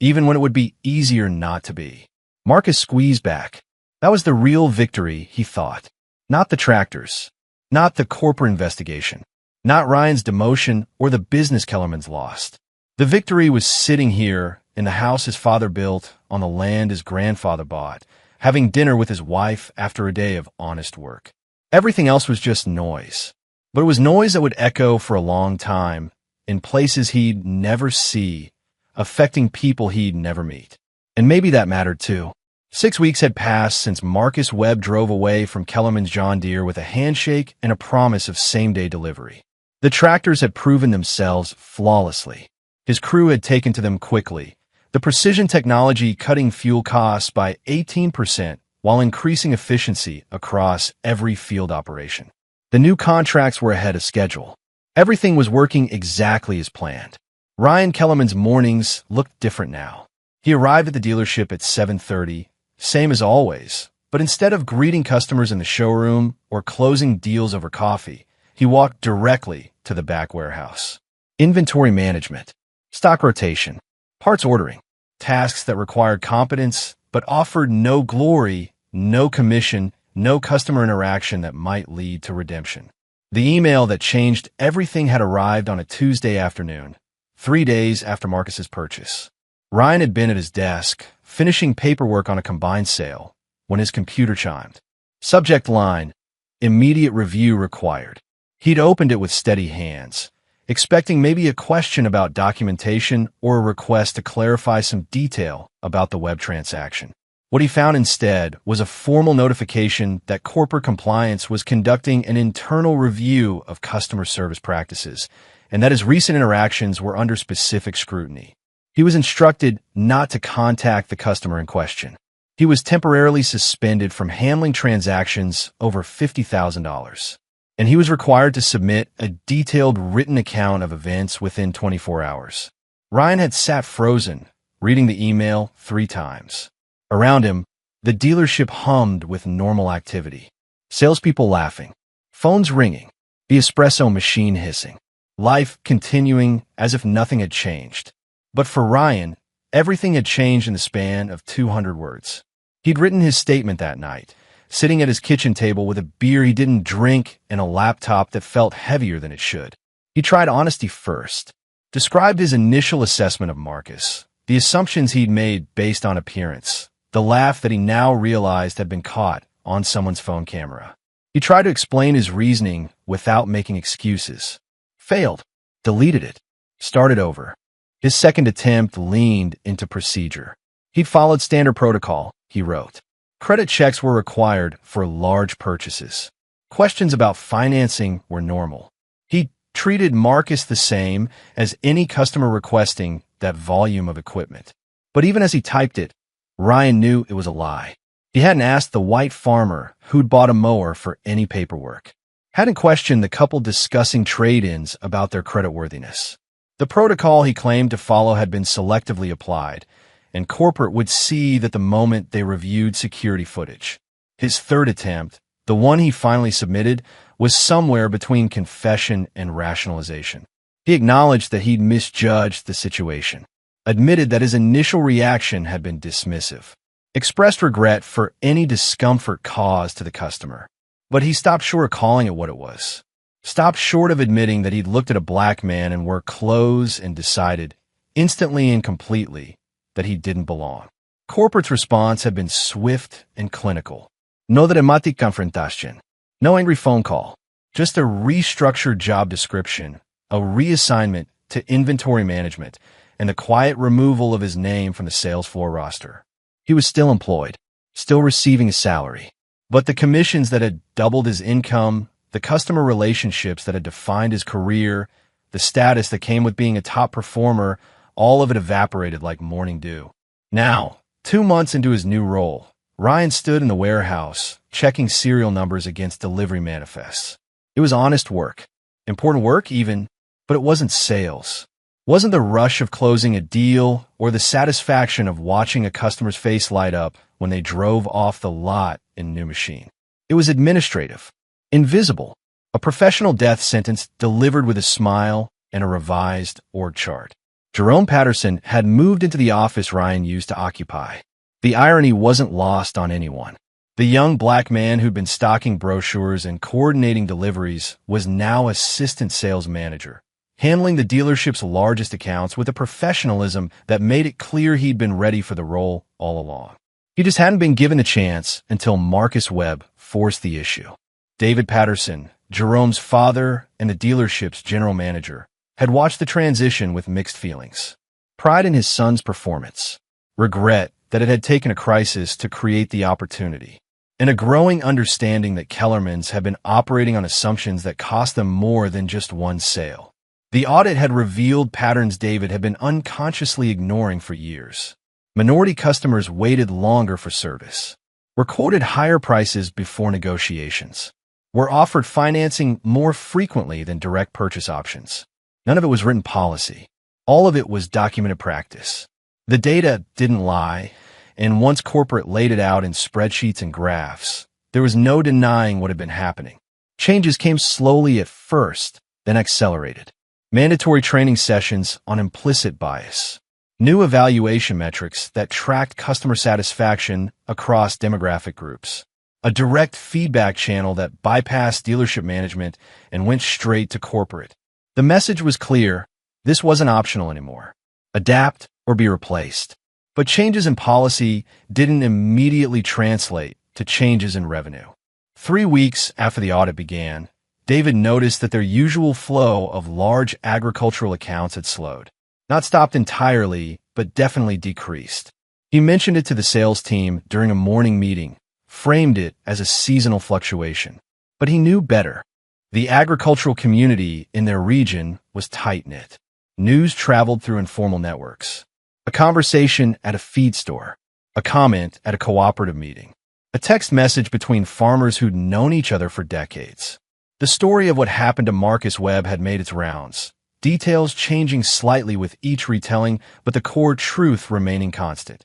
even when it would be easier not to be. Marcus squeezed back. That was the real victory, he thought. Not the tractors. Not the corporate investigation. Not Ryan's demotion or the business Kellerman's lost. The victory was sitting here in the house his father built, on the land his grandfather bought, having dinner with his wife after a day of honest work. Everything else was just noise. But it was noise that would echo for a long time, in places he'd never see, affecting people he'd never meet. And maybe that mattered too. 6 weeks had passed since Marcus Webb drove away from Kellerman's John Deere with a handshake and a promise of same-day delivery. The tractors had proven themselves flawlessly. His crew had taken to them quickly, the precision technology cutting fuel costs by 18% while increasing efficiency across every field operation. The new contracts were ahead of schedule. Everything was working exactly as planned. Ryan Kellerman's mornings looked different now. He arrived at the dealership at 7:30, same as always, but instead of greeting customers in the showroom or closing deals over coffee, he walked directly to the back warehouse. Inventory management, stock rotation, parts ordering, tasks that required competence but offered no glory, no commission, no customer interaction that might lead to redemption. The email that changed everything had arrived on a Tuesday afternoon, 3 days after Marcus's purchase. Ryan had been at his desk, finishing paperwork on a combined sale, when his computer chimed. Subject line, immediate review required. He'd opened it with steady hands, expecting maybe a question about documentation or a request to clarify some detail about the web transaction. What he found instead was a formal notification that corporate compliance was conducting an internal review of customer service practices, and that his recent interactions were under specific scrutiny. He was instructed not to contact the customer in question. He was temporarily suspended from handling transactions over $50,000, and he was required to submit a detailed written account of events within 24 hours. Ryan had sat frozen, reading the email 3 times. Around him, the dealership hummed with normal activity. Salespeople laughing, phones ringing, the espresso machine hissing, life continuing as if nothing had changed. But for Ryan, everything had changed in the span of 200 words. He'd written his statement that night, sitting at his kitchen table with a beer he didn't drink and a laptop that felt heavier than it should. He tried honesty first, described his initial assessment of Marcus, the assumptions he'd made based on appearance, the laugh that he now realized had been caught on someone's phone camera. He tried to explain his reasoning without making excuses. Failed. Deleted it. Started over. His second attempt leaned into procedure. He'd followed standard protocol, he wrote. Credit checks were required for large purchases. Questions about financing were normal. He treated Marcus the same as any customer requesting that volume of equipment. But even as he typed it, Ryan knew it was a lie. He hadn't asked the white farmer who'd bought a mower for any paperwork. Hadn't questioned the couple discussing trade-ins about their creditworthiness. The protocol he claimed to follow had been selectively applied, and corporate would see that the moment they reviewed security footage. His third attempt, the one he finally submitted, was somewhere between confession and rationalization. He acknowledged that he'd misjudged the situation, admitted that his initial reaction had been dismissive, expressed regret for any discomfort caused to the customer. But he stopped short of calling it what it was. Stopped short of admitting that he'd looked at a black man in work clothes and decided, instantly and completely, that he didn't belong. Corporate's response had been swift and clinical. No dramatic confrontation. No angry phone call. Just a restructured job description, a reassignment to inventory management, and the quiet removal of his name from the sales floor roster. He was still employed, still receiving his salary. But the commissions that had doubled his income, the customer relationships that had defined his career, the status that came with being a top performer, all of it evaporated like morning dew. Now, 2 months into his new role, Ryan stood in the warehouse, checking serial numbers against delivery manifests. It was honest work. Important work, even, but it wasn't sales. Wasn't the rush of closing a deal or the satisfaction of watching a customer's face light up when they drove off the lot in a new machine. It was administrative, invisible, a professional death sentence delivered with a smile and a revised org chart. Jerome Patterson had moved into the office Ryan used to occupy. The irony wasn't lost on anyone. The young black man who'd been stocking brochures and coordinating deliveries was now assistant sales manager, handling the dealership's largest accounts with a professionalism that made it clear he'd been ready for the role all along. He just hadn't been given a chance until Marcus Webb forced the issue. David Patterson, Jerome's father and the dealership's general manager, had watched the transition with mixed feelings. Pride in his son's performance, regret that it had taken a crisis to create the opportunity, and a growing understanding that Kellerman's had been operating on assumptions that cost them more than just one sale. The audit had revealed patterns David had been unconsciously ignoring for years. Minority customers waited longer for service, were quoted higher prices before negotiations, were offered financing more frequently than direct purchase options. None of it was written policy. All of it was documented practice. The data didn't lie, and once corporate laid it out in spreadsheets and graphs, there was no denying what had been happening. Changes came slowly at first, then accelerated. Mandatory training sessions on implicit bias. New evaluation metrics that tracked customer satisfaction across demographic groups. A direct feedback channel that bypassed dealership management and went straight to corporate. The message was clear. This wasn't optional anymore. Adapt or be replaced. But changes in policy didn't immediately translate to changes in revenue. 3 weeks after the audit began, David noticed that their usual flow of large agricultural accounts had slowed. Not stopped entirely, but definitely decreased. He mentioned it to the sales team during a morning meeting, framed it as a seasonal fluctuation. But he knew better. The agricultural community in their region was tight-knit. News traveled through informal networks. A conversation at a feed store. A comment at a cooperative meeting. A text message between farmers who'd known each other for decades. The story of what happened to Marcus Webb had made its rounds, details changing slightly with each retelling, but the core truth remaining constant.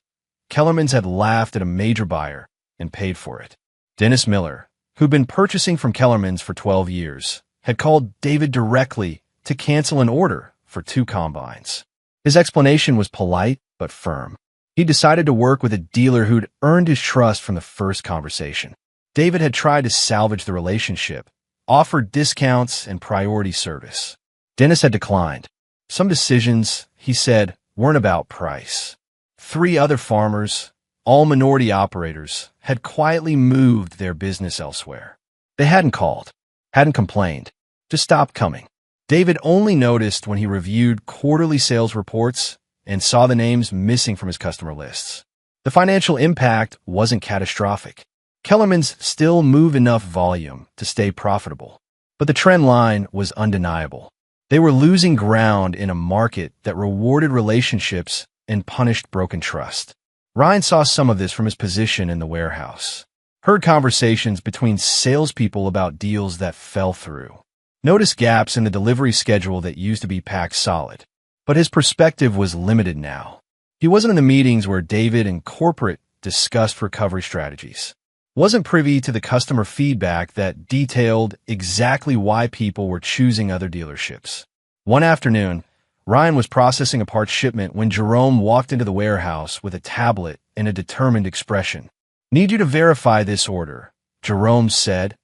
Kellerman's had laughed at a major buyer and paid for it. Dennis Miller, who'd been purchasing from Kellerman's for 12 years, had called David directly to cancel an order for 2 combines. His explanation was polite but firm. He decided to work with a dealer who'd earned his trust from the first conversation. David had tried to salvage the relationship, offered discounts and priority service. Dennis had declined. Some decisions, he said, weren't about price. 3 other farmers, all minority operators, had quietly moved their business elsewhere. They hadn't called, hadn't complained, just stopped coming. David only noticed when he reviewed quarterly sales reports and saw the names missing from his customer lists. The financial impact wasn't catastrophic. Kellerman's still move enough volume to stay profitable, but the trend line was undeniable. They were losing ground in a market that rewarded relationships and punished broken trust. Ryan saw some of this from his position in the warehouse. Heard conversations between salespeople about deals that fell through. Noticed gaps in the delivery schedule that used to be packed solid. But his perspective was limited now. He wasn't in the meetings where David and corporate discussed recovery strategies. Wasn't privy to the customer feedback that detailed exactly why people were choosing other dealerships. One afternoon, Ryan was processing a parts shipment when Jerome walked into the warehouse with a tablet and a determined expression. "Need you to verify this order," Jerome said,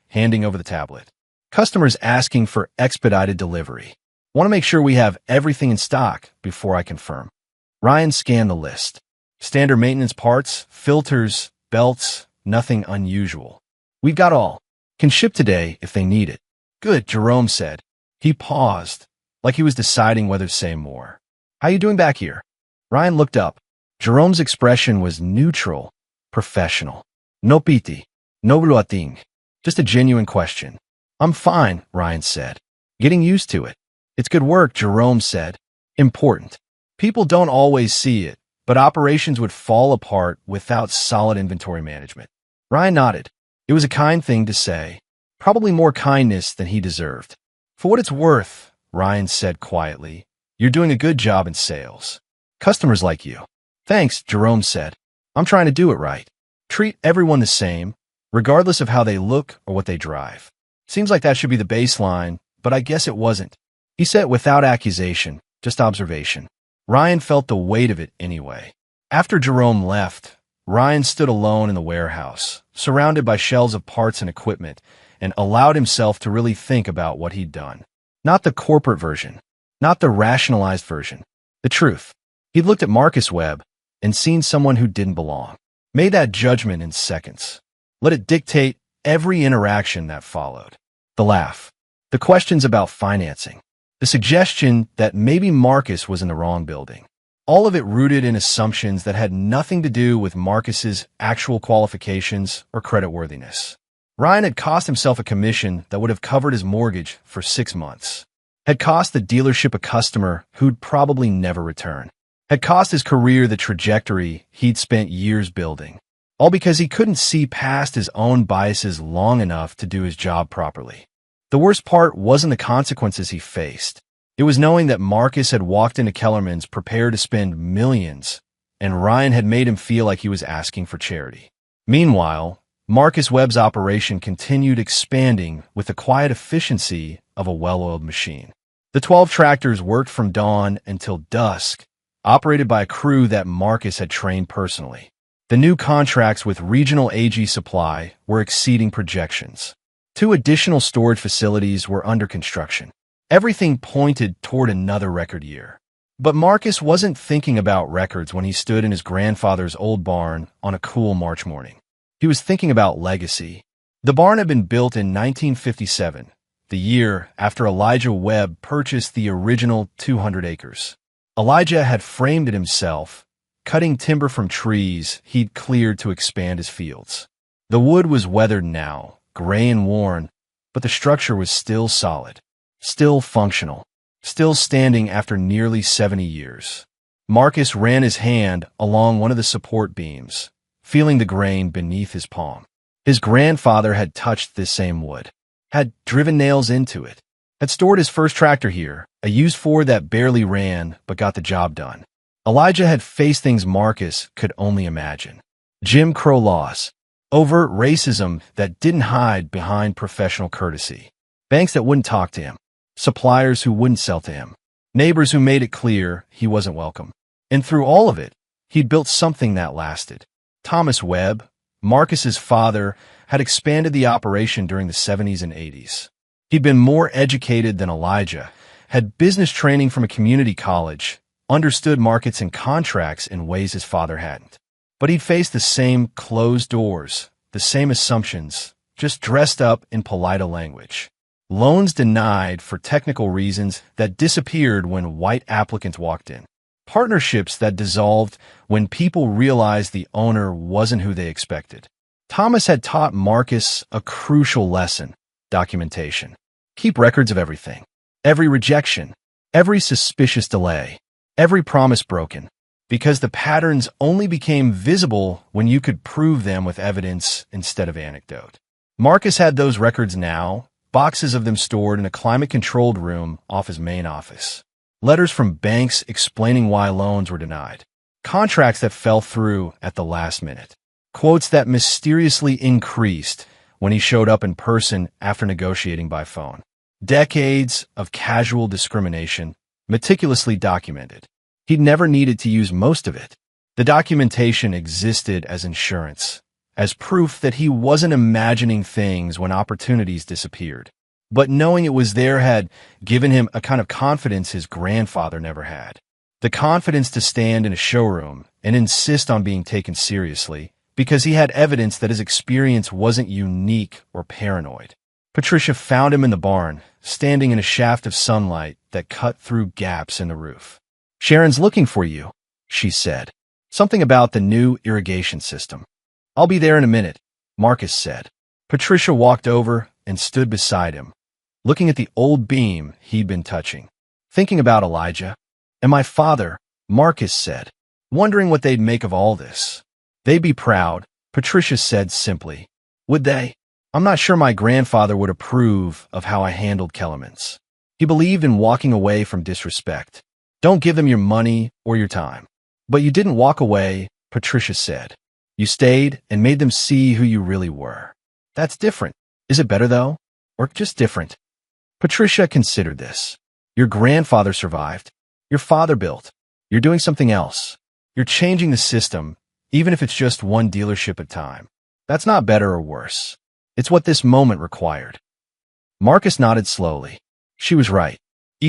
handing over the tablet. "Customers asking for expedited delivery. Want to make sure we have everything in stock before I confirm." Ryan scanned the list. Standard maintenance parts, filters, belts, nothing unusual. "We've got all. Can ship today if they need it." "Good," Jerome said. He paused, like he was deciding whether to say more. "How you doing back here?" Ryan looked up. Jerome's expression was neutral, professional. "No piti, no bluating." Just a genuine question. "I'm fine," Ryan said. "Getting used to it." "It's good work," Jerome said. "Important. People don't always see it, but operations would fall apart without solid inventory management." Ryan nodded. It was a kind thing to say, probably more kindness than he deserved. "For what it's worth," Ryan said quietly, "you're doing a good job in sales. Customers like you." "Thanks," Jerome said. "I'm trying to do it right. Treat everyone the same, regardless of how they look or what they drive." Seems like that should be the baseline, but I guess it wasn't. He said it without accusation, just observation. Ryan felt the weight of it anyway. After Jerome left, Ryan stood alone in the warehouse, surrounded by shelves of parts and equipment, and allowed himself to really think about what he'd done. Not the corporate version, not the rationalized version, the truth. He'd looked at Marcus Webb and seen someone who didn't belong. Made that judgment in seconds. Let it dictate every interaction that followed. The laugh, the questions about financing, the suggestion that maybe Marcus was in the wrong building. All of it rooted in assumptions that had nothing to do with Marcus's actual qualifications or creditworthiness. Ryan had cost himself a commission that would have covered his mortgage for 6 months. Had cost the dealership a customer who'd probably never return. Had cost his career the trajectory he'd spent years building. All because he couldn't see past his own biases long enough to do his job properly. The worst part wasn't the consequences he faced. It was knowing that Marcus had walked into Kellerman's prepared to spend millions, and Ryan had made him feel like he was asking for charity. Meanwhile, Marcus Webb's operation continued expanding with the quiet efficiency of a well-oiled machine. The 12 tractors worked from dawn until dusk, operated by a crew that Marcus had trained personally. The new contracts with regional AG Supply were exceeding projections. 2 additional storage facilities were under construction. Everything pointed toward another record year. But Marcus wasn't thinking about records when he stood in his grandfather's old barn on a cool March morning. He was thinking about legacy. The barn had been built in 1957, the year after Elijah Webb purchased the original 200 acres. Elijah had framed it himself, cutting timber from trees he'd cleared to expand his fields. The wood was weathered now, gray and worn, but the structure was still solid, still functional, still standing after nearly 70 years. Marcus ran his hand along one of the support beams, feeling the grain beneath his palm. His grandfather had touched this same wood, had driven nails into it, had stored his first tractor here, a used Ford that barely ran but got the job done. Elijah had faced things Marcus could only imagine. Jim Crow laws, overt racism that didn't hide behind professional courtesy, banks that wouldn't talk to him, suppliers who wouldn't sell to him, neighbors who made it clear he wasn't welcome. And through all of it, he'd built something that lasted. Thomas Webb, Marcus's father, had expanded the operation during the 70s and 80s. He'd been more educated than Elijah, had business training from a community college, understood markets and contracts in ways his father hadn't. But he'd faced the same closed doors, the same assumptions, just dressed up in politer language. Loans denied for technical reasons that disappeared when white applicants walked in. Partnerships that dissolved when people realized the owner wasn't who they expected. Thomas had taught Marcus a crucial lesson: documentation. Keep records of everything. Every rejection, every suspicious delay, every promise broken. Because the patterns only became visible when you could prove them with evidence instead of anecdote. Marcus had those records now, boxes of them stored in a climate-controlled room off his main office. Letters from banks explaining why loans were denied. Contracts that fell through at the last minute. Quotes that mysteriously increased when he showed up in person after negotiating by phone. Decades of casual discrimination, meticulously documented. He'd never needed to use most of it. The documentation existed as insurance, as proof that he wasn't imagining things when opportunities disappeared. But knowing it was there had given him a kind of confidence his grandfather never had. The confidence to stand in a showroom and insist on being taken seriously because he had evidence that his experience wasn't unique or paranoid. Patricia found him in the barn, standing in a shaft of sunlight that cut through gaps in the roof. "Sharon's looking for you," she said. "Something about the new irrigation system." "I'll be there in a minute," Marcus said. Patricia walked over and stood beside him, looking at the old beam he'd been touching. "Thinking about Elijah and my father," Marcus said, wondering what they'd make of all this. "They'd be proud," Patricia said simply. "Would they? I'm not sure my grandfather would approve of how I handled Kellerman's. He believed in walking away from disrespect. Don't give them your money or your time." "But you didn't walk away," Patricia said. "You stayed and made them see who you really were. That's different. Is it better, though? Or just different?" Patricia considered this. "Your grandfather survived. Your father built. You're doing something else. You're changing the system, even if it's just one dealership at a time. That's not better or worse. It's what this moment required." Marcus nodded slowly. She was right.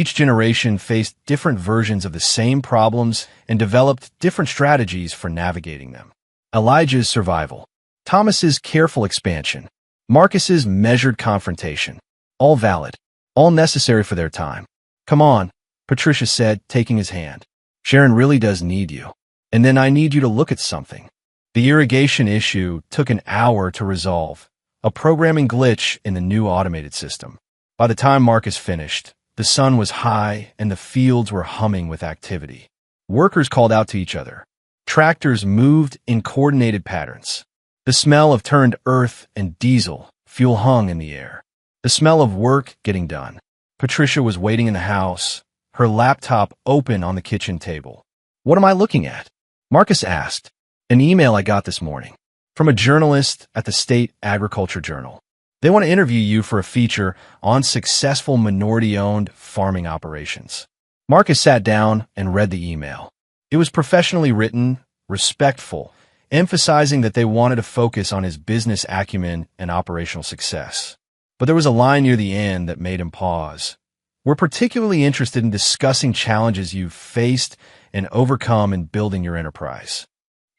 Each generation faced different versions of the same problems and developed different strategies for navigating them. Elijah's survival. Thomas's careful expansion. Marcus's measured confrontation. All valid. All necessary for their time. "Come on," Patricia said, taking his hand. "Sharon really does need you. And then I need you to look at something." The irrigation issue took an hour to resolve, a programming glitch in the new automated system. By the time Marcus finished, the sun was high and the fields were humming with activity. Workers called out to each other. Tractors moved in coordinated patterns. The smell of turned earth and diesel fuel hung in the air. The smell of work getting done. Patricia was waiting in the house, her laptop open on the kitchen table. "What am I looking at?" Marcus asked. "An email I got this morning from a journalist at the State Agriculture Journal. They want to interview you for a feature on successful minority-owned farming operations." Marcus sat down and read the email. It was professionally written, respectful, emphasizing that they wanted to focus on his business acumen and operational success. But there was a line near the end that made him pause. "We're particularly interested in discussing challenges you've faced and overcome in building your enterprise."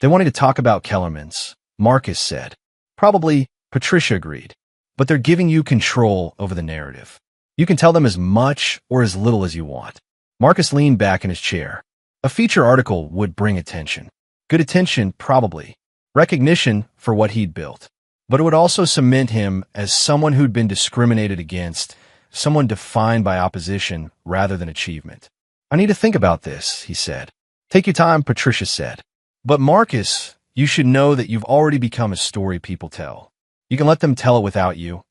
They wanted to talk about Kellerman's, Marcus said. "Probably," Patricia agreed. "But they're giving you control over the narrative. You can tell them as much or as little as you want." Marcus leaned back in his chair. A feature article would bring attention. Good attention, probably. Recognition for what he'd built. But it would also cement him as someone who'd been discriminated against, someone defined by opposition rather than achievement. "I need to think about this," he said. "Take your time," Patricia said. "But Marcus, you should know that you've already become a story people tell. You can let them tell it without you,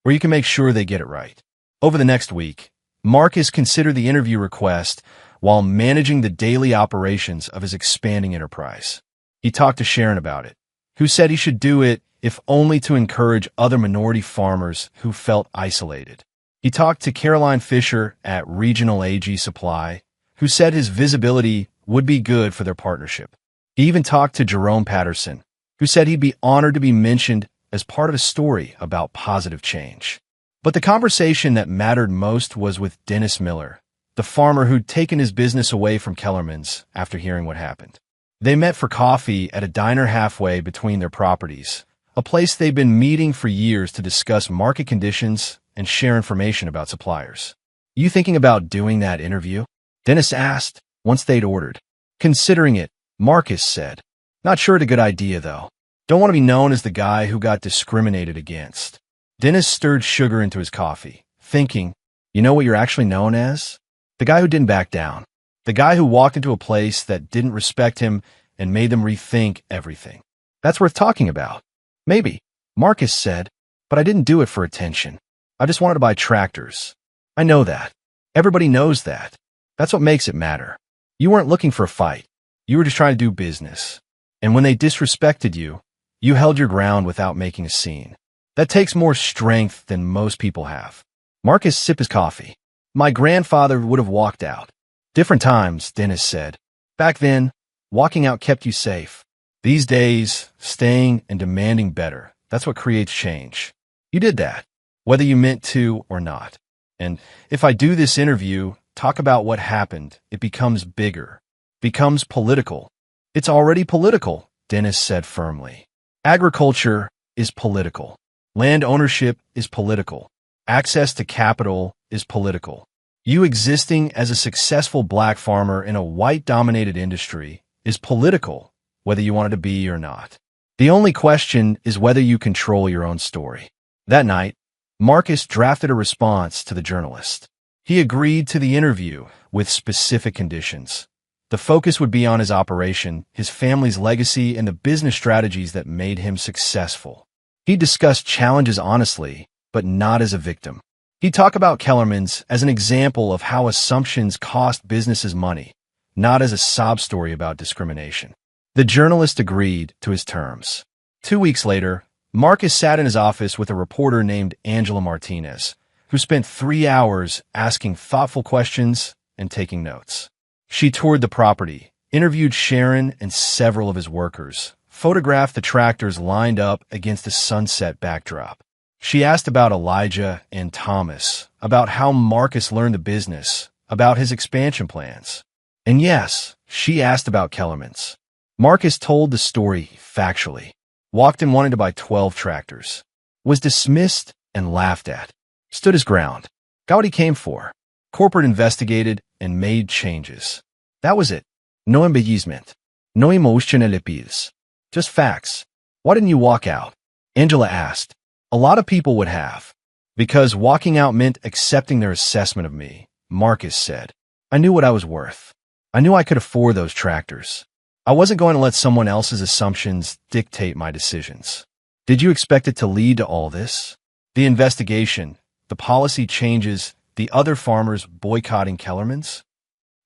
or you can make sure they get it right." Over the next week, Marcus considered the interview request while managing the daily operations of his expanding enterprise. He talked to Sharon about it, who said he should do it if only to encourage other minority farmers who felt isolated. He talked to Caroline Fisher at Regional AG Supply, who said his visibility would be good for their partnership. He even talked to Jerome Patterson, who said he'd be honored to be mentioned as part of a story about positive change. But the conversation that mattered most was with Dennis Miller, the farmer who'd taken his business away from Kellerman's after hearing what happened. They met for coffee at a diner halfway between their properties, a place they've been meeting for years to discuss market conditions and share information about suppliers. You thinking about doing that interview? Dennis asked, once they'd ordered. Considering it, Marcus said. Not sure it's a good idea, though. Don't want to be known as the guy who got discriminated against. Dennis stirred sugar into his coffee, thinking, you know what you're actually known as? The guy who didn't back down. The guy who walked into a place that didn't respect him and made them rethink everything. That's worth talking about. Maybe, Marcus said, but I didn't do it for attention. I just wanted to buy tractors. I know that. Everybody knows that. That's what makes it matter. You weren't looking for a fight. You were just trying to do business. And when they disrespected you, you held your ground without making a scene. That takes more strength than most people have. Marcus sipped his coffee. My grandfather would have walked out. Different times, Dennis said. Back then, walking out kept you safe. These days, staying and demanding better. That's what creates change. You did that, whether you meant to or not. And if I do this interview, talk about what happened, it becomes bigger, becomes political. It's already political, Dennis said firmly. Agriculture is political. Land ownership is political. Access to capital is political. You existing as a successful black farmer in a white-dominated industry is political, whether you want it to be or not. The only question is whether you control your own story. That night, Marcus drafted a response to the journalist. He agreed to the interview with specific conditions. The focus would be on his operation, his family's legacy, and the business strategies that made him successful. He discussed challenges honestly, but not as a victim. He talked about Kellerman's as an example of how assumptions cost businesses money, not as a sob story about discrimination. The journalist agreed to his terms. 2 weeks later, Marcus sat in his office with a reporter named Angela Martinez, who spent 3 hours asking thoughtful questions and taking notes. She toured the property, interviewed Sharon and several of his workers, photographed the tractors lined up against a sunset backdrop. She asked about Elijah and Thomas, about how Marcus learned the business, about his expansion plans. And yes, she asked about Kellerman's. Marcus told the story factually. Walked in wanting to buy 12 tractors. Was dismissed and laughed at. Stood his ground. Got what he came for. Corporate investigated and made changes. That was it. No embellishment. No emotional appeals. Just facts. Why didn't you walk out? Angela asked. A lot of people would have. Because walking out meant accepting their assessment of me, Marcus said. I knew what I was worth. I knew I could afford those tractors. I wasn't going to let someone else's assumptions dictate my decisions. Did you expect it to lead to all this? The investigation, the policy changes, the other farmers boycotting Kellerman's?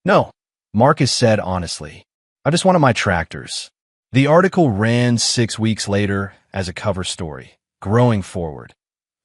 No, Marcus said honestly. I just wanted my tractors. The article ran 6 weeks later as a cover story. Growing Forward.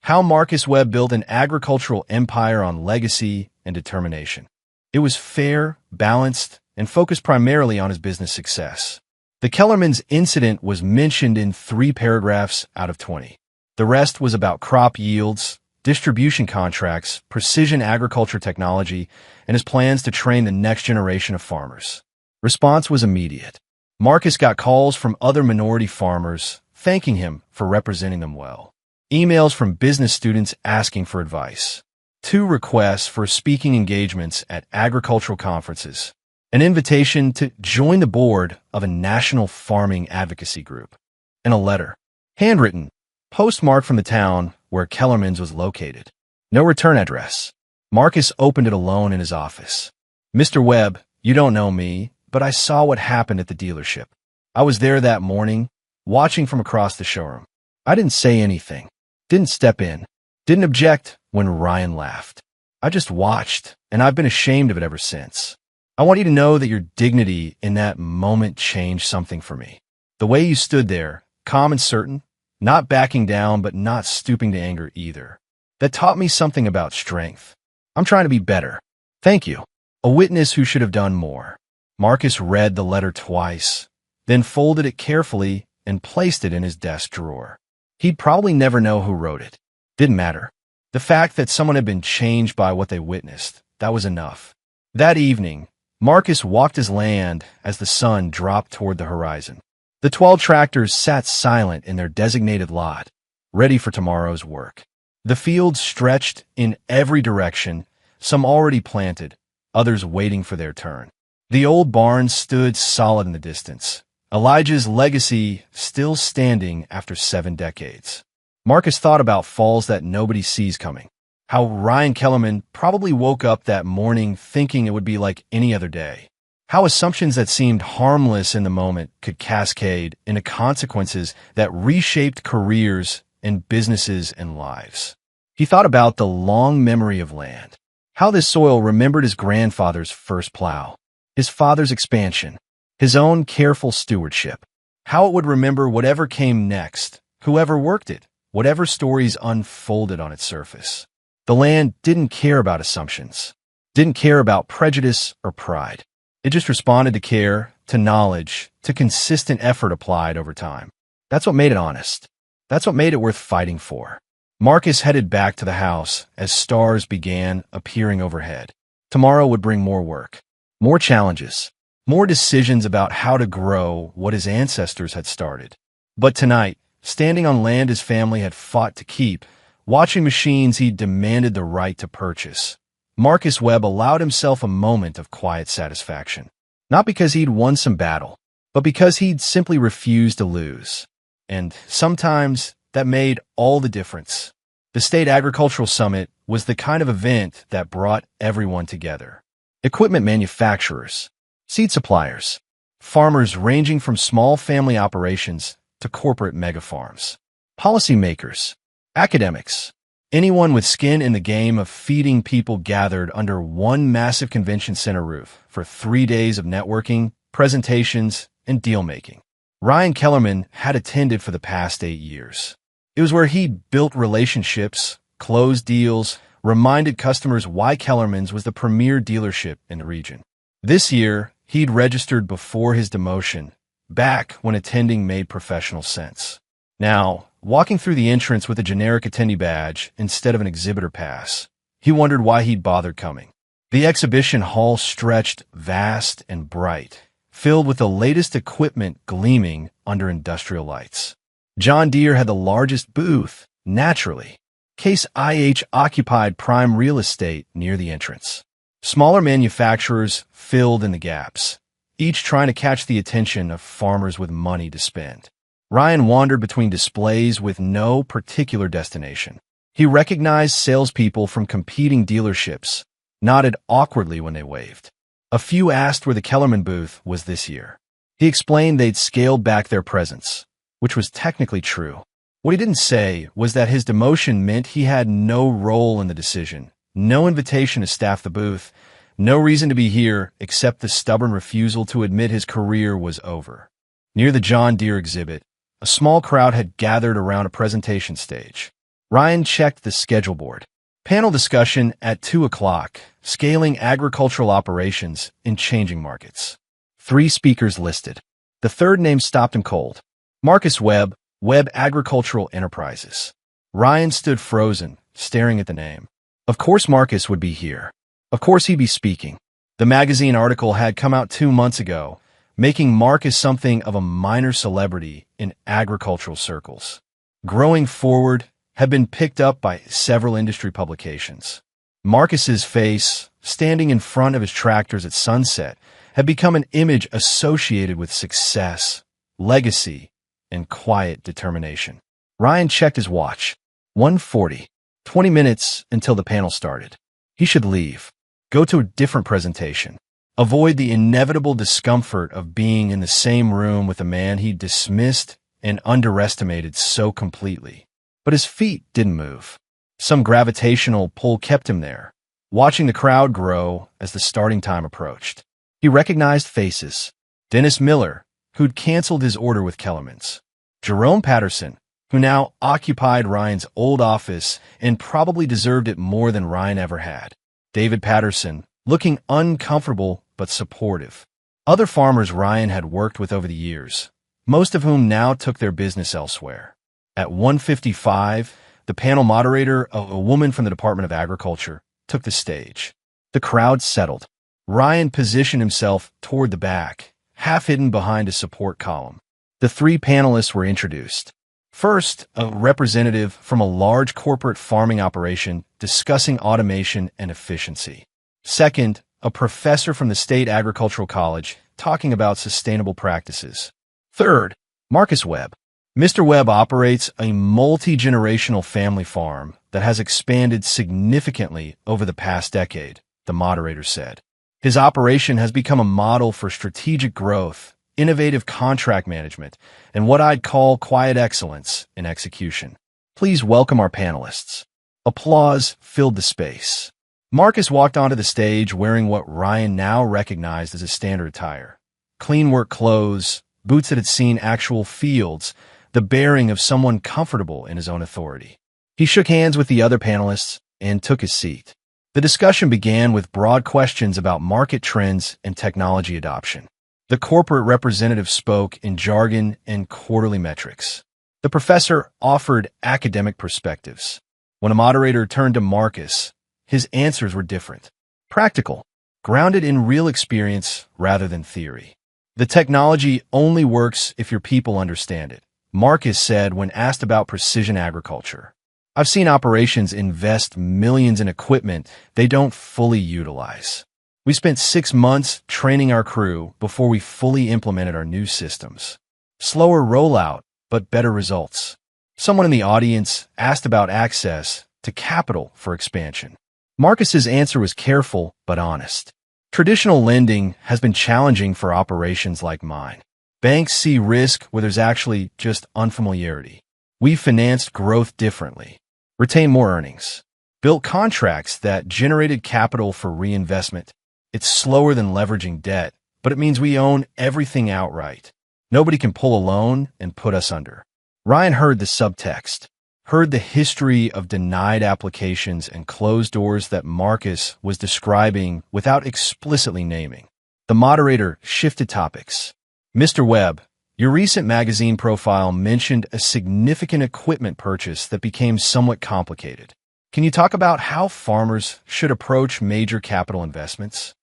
How Marcus Webb built an agricultural empire on legacy and determination. It was fair, balanced, and focused primarily on his business success. The Kellerman's incident was mentioned in 3 paragraphs out of 20. The rest was about crop yields, distribution contracts, precision agriculture technology, and his plans to train the next generation of farmers. Response was immediate. Marcus got calls from other minority farmers thanking him for representing them well. Emails from business students asking for advice. 2 requests for speaking engagements at agricultural conferences. An invitation to join the board of a national farming advocacy group. And a letter. Handwritten. Postmarked from the town where Kellerman's was located. No return address. Marcus opened it alone in his office. Mr. Webb, you don't know me, but I saw what happened at the dealership. I was there that morning, watching from across the showroom. I didn't say anything, didn't step in, didn't object when Ryan laughed. I just watched, and I've been ashamed of it ever since. I want you to know that your dignity in that moment changed something for me. The way you stood there, calm and certain, not backing down but not stooping to anger either. That taught me something about strength. I'm trying to be better. Thank you. A witness who should have done more. Marcus read the letter twice, then folded it carefully and placed it in his desk drawer. He'd probably never know who wrote it. Didn't matter. The fact that someone had been changed by what they witnessed, that was enough. That evening, Marcus walked his land as the sun dropped toward the horizon. The 12 tractors sat silent in their designated lot, ready for tomorrow's work. The fields stretched in every direction, some already planted, others waiting for their turn. The old barn stood solid in the distance, Elijah's legacy still standing after 7 decades. Marcus thought about falls that nobody sees coming. How Ryan Kellerman probably woke up that morning thinking it would be like any other day. How assumptions that seemed harmless in the moment could cascade into consequences that reshaped careers and businesses and lives. He thought about the long memory of land. How this soil remembered his grandfather's first plow, his father's expansion, his own careful stewardship. How it would remember whatever came next, whoever worked it, whatever stories unfolded on its surface. The land didn't care about assumptions, didn't care about prejudice or pride. It just responded to care, to knowledge, to consistent effort applied over time. That's what made it honest. That's what made it worth fighting for. Marcus headed back to the house as stars began appearing overhead. Tomorrow would bring more work, more challenges, more decisions about how to grow what his ancestors had started. But tonight, standing on land his family had fought to keep, watching machines he demanded the right to purchase, Marcus Webb allowed himself a moment of quiet satisfaction. Not because he'd won some battle, but because he'd simply refused to lose. And sometimes that made all the difference. The State Agricultural Summit was the kind of event that brought everyone together. Equipment manufacturers, seed suppliers, farmers ranging from small family operations to corporate megafarms, policymakers, academics, anyone with skin in the game of feeding people gathered under one massive convention center roof for 3 days of networking, presentations, and deal-making. Ryan Kellerman had attended for the past 8 years. It was where he built relationships, closed deals, reminded customers why Kellerman's was the premier dealership in the region. This year, he'd registered before his demotion, back when attending made professional sense. Now, walking through the entrance with a generic attendee badge instead of an exhibitor pass, he wondered why he'd bothered coming. The exhibition hall stretched vast and bright, filled with the latest equipment gleaming under industrial lights. John Deere had the largest booth, naturally. Case IH occupied prime real estate near the entrance. Smaller manufacturers filled in the gaps, each trying to catch the attention of farmers with money to spend. Ryan wandered between displays with no particular destination. He recognized salespeople from competing dealerships, nodded awkwardly when they waved. A few asked where the Kellerman booth was this year. He explained they'd scaled back their presence, which was technically true. What he didn't say was that his demotion meant he had no role in the decision, no invitation to staff the booth, no reason to be here except the stubborn refusal to admit his career was over. Near the John Deere exhibit, a small crowd had gathered around a presentation stage. Ryan checked the schedule board. Panel discussion at 2 o'clock, scaling agricultural operations in changing markets. 3 speakers listed. The third name stopped him cold. Marcus Webb, Webb Agricultural Enterprises. Ryan stood frozen, staring at the name. Of course Marcus would be here. Of course he'd be speaking. The magazine article had come out 2 months ago, making Marcus something of a minor celebrity in agricultural circles. Growing Forward had been picked up by several industry publications. Marcus's face, standing in front of his tractors at sunset, had become an image associated with success, legacy, and quiet determination. Ryan checked his watch. 1:40. 20 minutes until the panel started. He should leave. Go to a different presentation. Avoid the inevitable discomfort of being in the same room with a man he dismissed and underestimated so completely. But his feet didn't move. Some gravitational pull kept him there, watching the crowd grow as the starting time approached. He recognized faces. Dennis Miller, who'd canceled his order with Kellerman's. Jerome Patterson, who now occupied Ryan's old office and probably deserved it more than Ryan ever had. David Patterson, looking uncomfortable but supportive. Other farmers Ryan had worked with over the years, most of whom now took their business elsewhere. At 1:55, the panel moderator, a woman from the Department of Agriculture, took the stage. The crowd settled. Ryan positioned himself toward the back, half hidden behind a support column. The three panelists were introduced. First, a representative from a large corporate farming operation discussing automation and efficiency. Second, a professor from the State Agricultural College talking about sustainable practices. Third, Marcus Webb. Mr. Webb operates a multi-generational family farm that has expanded significantly over the past decade, the moderator said. His operation has become a model for strategic growth, innovative contract management, and what I'd call quiet excellence in execution. Please welcome our panelists. Applause filled the space. Marcus walked onto the stage wearing what Ryan now recognized as a standard attire. Clean work clothes, boots that had seen actual fields, the bearing of someone comfortable in his own authority. He shook hands with the other panelists and took his seat. The discussion began with broad questions about market trends and technology adoption. The corporate representative spoke in jargon and quarterly metrics. The professor offered academic perspectives. When a moderator turned to Marcus, his answers were different. Practical, grounded in real experience rather than theory. The technology only works if your people understand it, Marcus said when asked about precision agriculture. I've seen operations invest millions in equipment they don't fully utilize. We spent 6 months training our crew before we fully implemented our new systems. Slower rollout, but better results. Someone in the audience asked about access to capital for expansion. Marcus's answer was careful but honest. Traditional lending has been challenging for operations like mine. Banks see risk where there's actually just unfamiliarity. We financed growth differently, retained more earnings, built contracts that generated capital for reinvestment. It's slower than leveraging debt, but it means we own everything outright. Nobody can pull a loan and put us under. Ryan heard the subtext, heard the history of denied applications and closed doors that Marcus was describing without explicitly naming. The moderator shifted topics. Mr. Webb, your recent magazine profile mentioned a significant equipment purchase that became somewhat complicated. Can you talk about how farmers should approach major capital investments?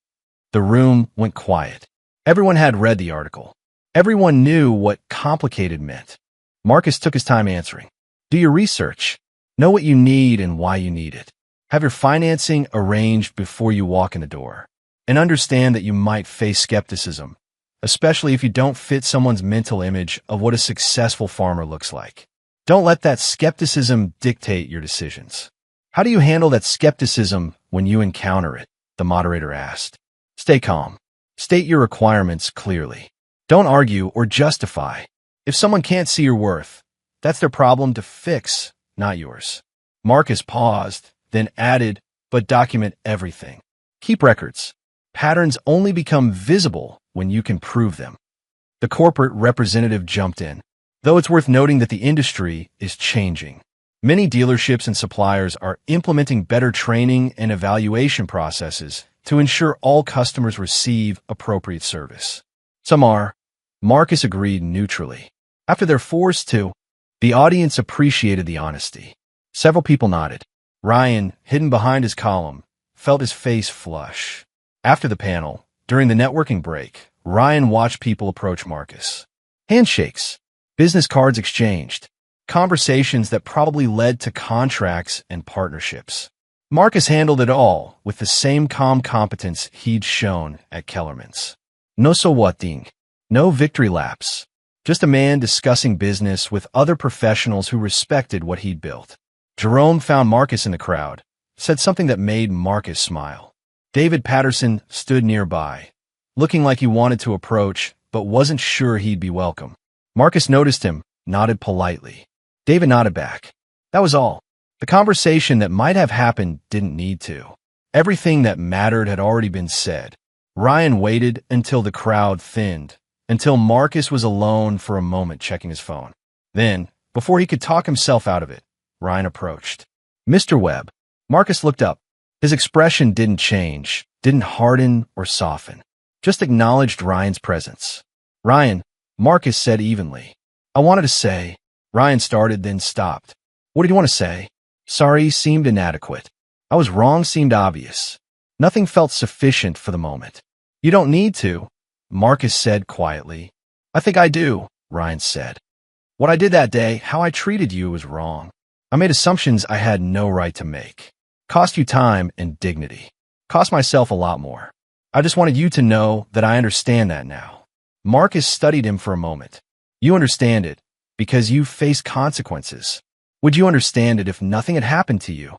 The room went quiet. Everyone had read the article. Everyone knew what complicated meant. Marcus took his time answering. Do your research. Know what you need and why you need it. Have your financing arranged before you walk in the door. And understand that you might face skepticism, especially if you don't fit someone's mental image of what a successful farmer looks like. Don't let that skepticism dictate your decisions. How do you handle that skepticism when you encounter it? The moderator asked. Stay calm. State your requirements clearly. Don't argue or justify. If someone can't see your worth, that's their problem to fix, not yours. Marcus paused, then added, but document everything. Keep records. Patterns only become visible when you can prove them. The corporate representative jumped in. Though it's worth noting that the industry is changing. Many dealerships and suppliers are implementing better training and evaluation processes to ensure all customers receive appropriate service. Some are. Marcus agreed neutrally. After they're forced to, the audience appreciated the honesty. Several people nodded. Ryan, hidden behind his column, felt his face flush. After the panel, during the networking break, Ryan watched people approach Marcus. Handshakes, business cards exchanged, conversations that probably led to contracts and partnerships. Marcus handled it all with the same calm competence he'd shown at Kellerman's. No so what thing, no victory laps, just a man discussing business with other professionals who respected what he'd built. Jerome found Marcus in the crowd, said something that made Marcus smile. David Patterson stood nearby, looking like he wanted to approach, but wasn't sure he'd be welcome. Marcus noticed him, nodded politely. David nodded back. That was all. The conversation that might have happened didn't need to. Everything that mattered had already been said. Ryan waited until the crowd thinned, until Marcus was alone for a moment checking his phone. Then, before he could talk himself out of it, Ryan approached. Mr. Webb. Marcus looked up. His expression didn't change, didn't harden or soften. Just acknowledged Ryan's presence. Ryan, Marcus said evenly. I wanted to say. Ryan started, then stopped. What did you want to say? Sorry seemed inadequate. I was wrong seemed obvious. Nothing felt sufficient for the moment. You don't need to, Marcus said quietly. I think I do, Ryan said. What I did that day, how I treated you, was wrong. I made assumptions I had no right to make. Cost you time and dignity. Cost myself a lot more. I just wanted you to know that I understand that now. Marcus studied him for a moment. You understand it because you face consequences. Would you understand it if nothing had happened to you?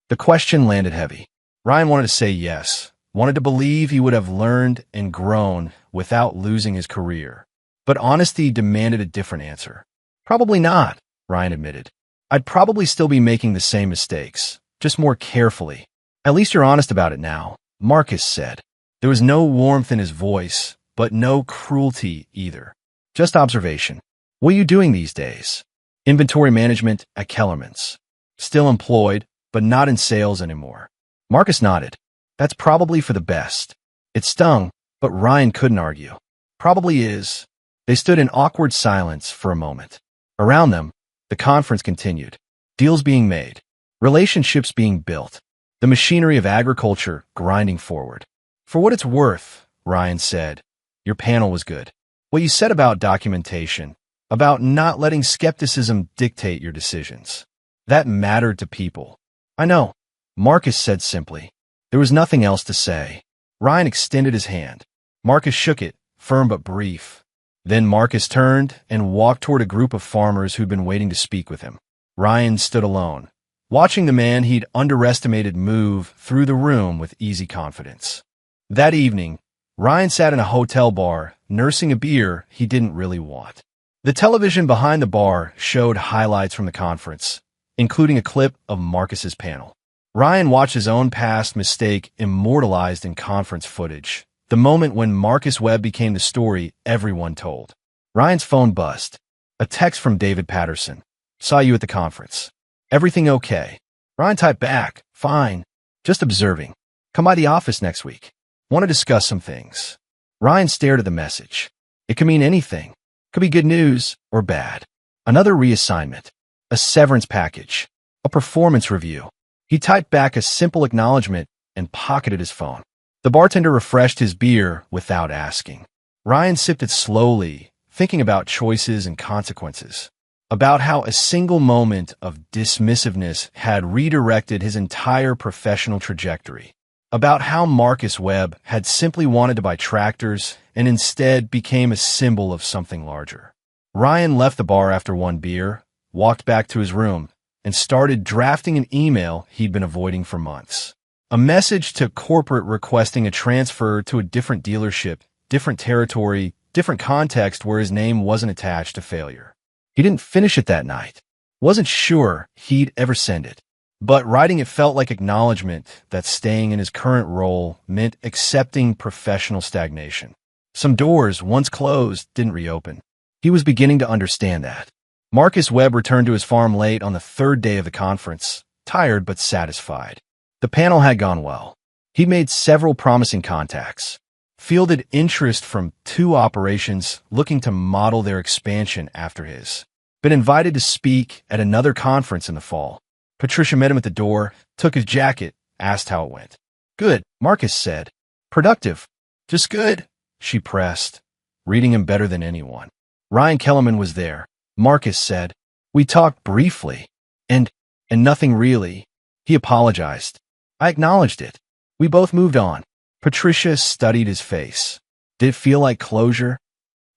The question landed heavy. Ryan wanted to say yes, wanted to believe he would have learned and grown without losing his career. But honesty demanded a different answer. Probably not, Ryan admitted. I'd probably still be making the same mistakes, just more carefully. At least you're honest about it now, Marcus said. There was no warmth in his voice, but no cruelty either. Just observation. What are you doing these days? Inventory management at Kellerman's. Still employed, but not in sales anymore. Marcus nodded. That's probably for the best. It stung, but Ryan couldn't argue. Probably is. They stood in awkward silence for a moment. Around them, the conference continued. Deals being made. Relationships being built. The machinery of agriculture grinding forward. For what it's worth, Ryan said, your panel was good. What you said about documentation, about not letting skepticism dictate your decisions. That mattered to people. I know, Marcus said simply. There was nothing else to say. Ryan extended his hand. Marcus shook it, firm but brief. Then Marcus turned and walked toward a group of farmers who'd been waiting to speak with him. Ryan stood alone, watching the man he'd underestimated move through the room with easy confidence. That evening, Ryan sat in a hotel bar, nursing a beer he didn't really want. The television behind the bar showed highlights from the conference, including a clip of Marcus's panel. Ryan watched his own past mistake immortalized in conference footage, the moment when Marcus Webb became the story everyone told. Ryan's phone buzzed. A text from David Patterson. Saw you at the conference. Everything okay? Ryan typed back, fine. Just observing. Come by the office next week. Want to discuss some things. Ryan stared at the message. It could mean anything. Could be good news or bad. Another reassignment. A severance package. A performance review. He typed back a simple acknowledgement and pocketed his phone. The bartender refreshed his beer without asking. Ryan sipped it slowly, thinking about choices and consequences. About how a single moment of dismissiveness had redirected his entire professional trajectory. About how Marcus Webb had simply wanted to buy tractors and instead became a symbol of something larger. Ryan left the bar after one beer, walked back to his room, and started drafting an email he'd been avoiding for months. A message to corporate requesting a transfer to a different dealership, different territory, different context where his name wasn't attached to failure. He didn't finish it that night. Wasn't sure he'd ever send it. But writing it felt like acknowledgement that staying in his current role meant accepting professional stagnation. Some doors, once closed, didn't reopen. He was beginning to understand that. Marcus Webb returned to his farm late on the third day of the conference, tired but satisfied. The panel had gone well. He'd made several promising contacts, fielded interest from 2 operations looking to model their expansion after his, been invited to speak at another conference in the fall. Patricia met him at the door, took his jacket, asked how it went. Good, Marcus said. Productive. Just good, she pressed, reading him better than anyone. Ryan Kellerman was there. Marcus said, we talked briefly, and nothing really. He apologized. I acknowledged it. We both moved on. Patricia studied his face. Did it feel like closure?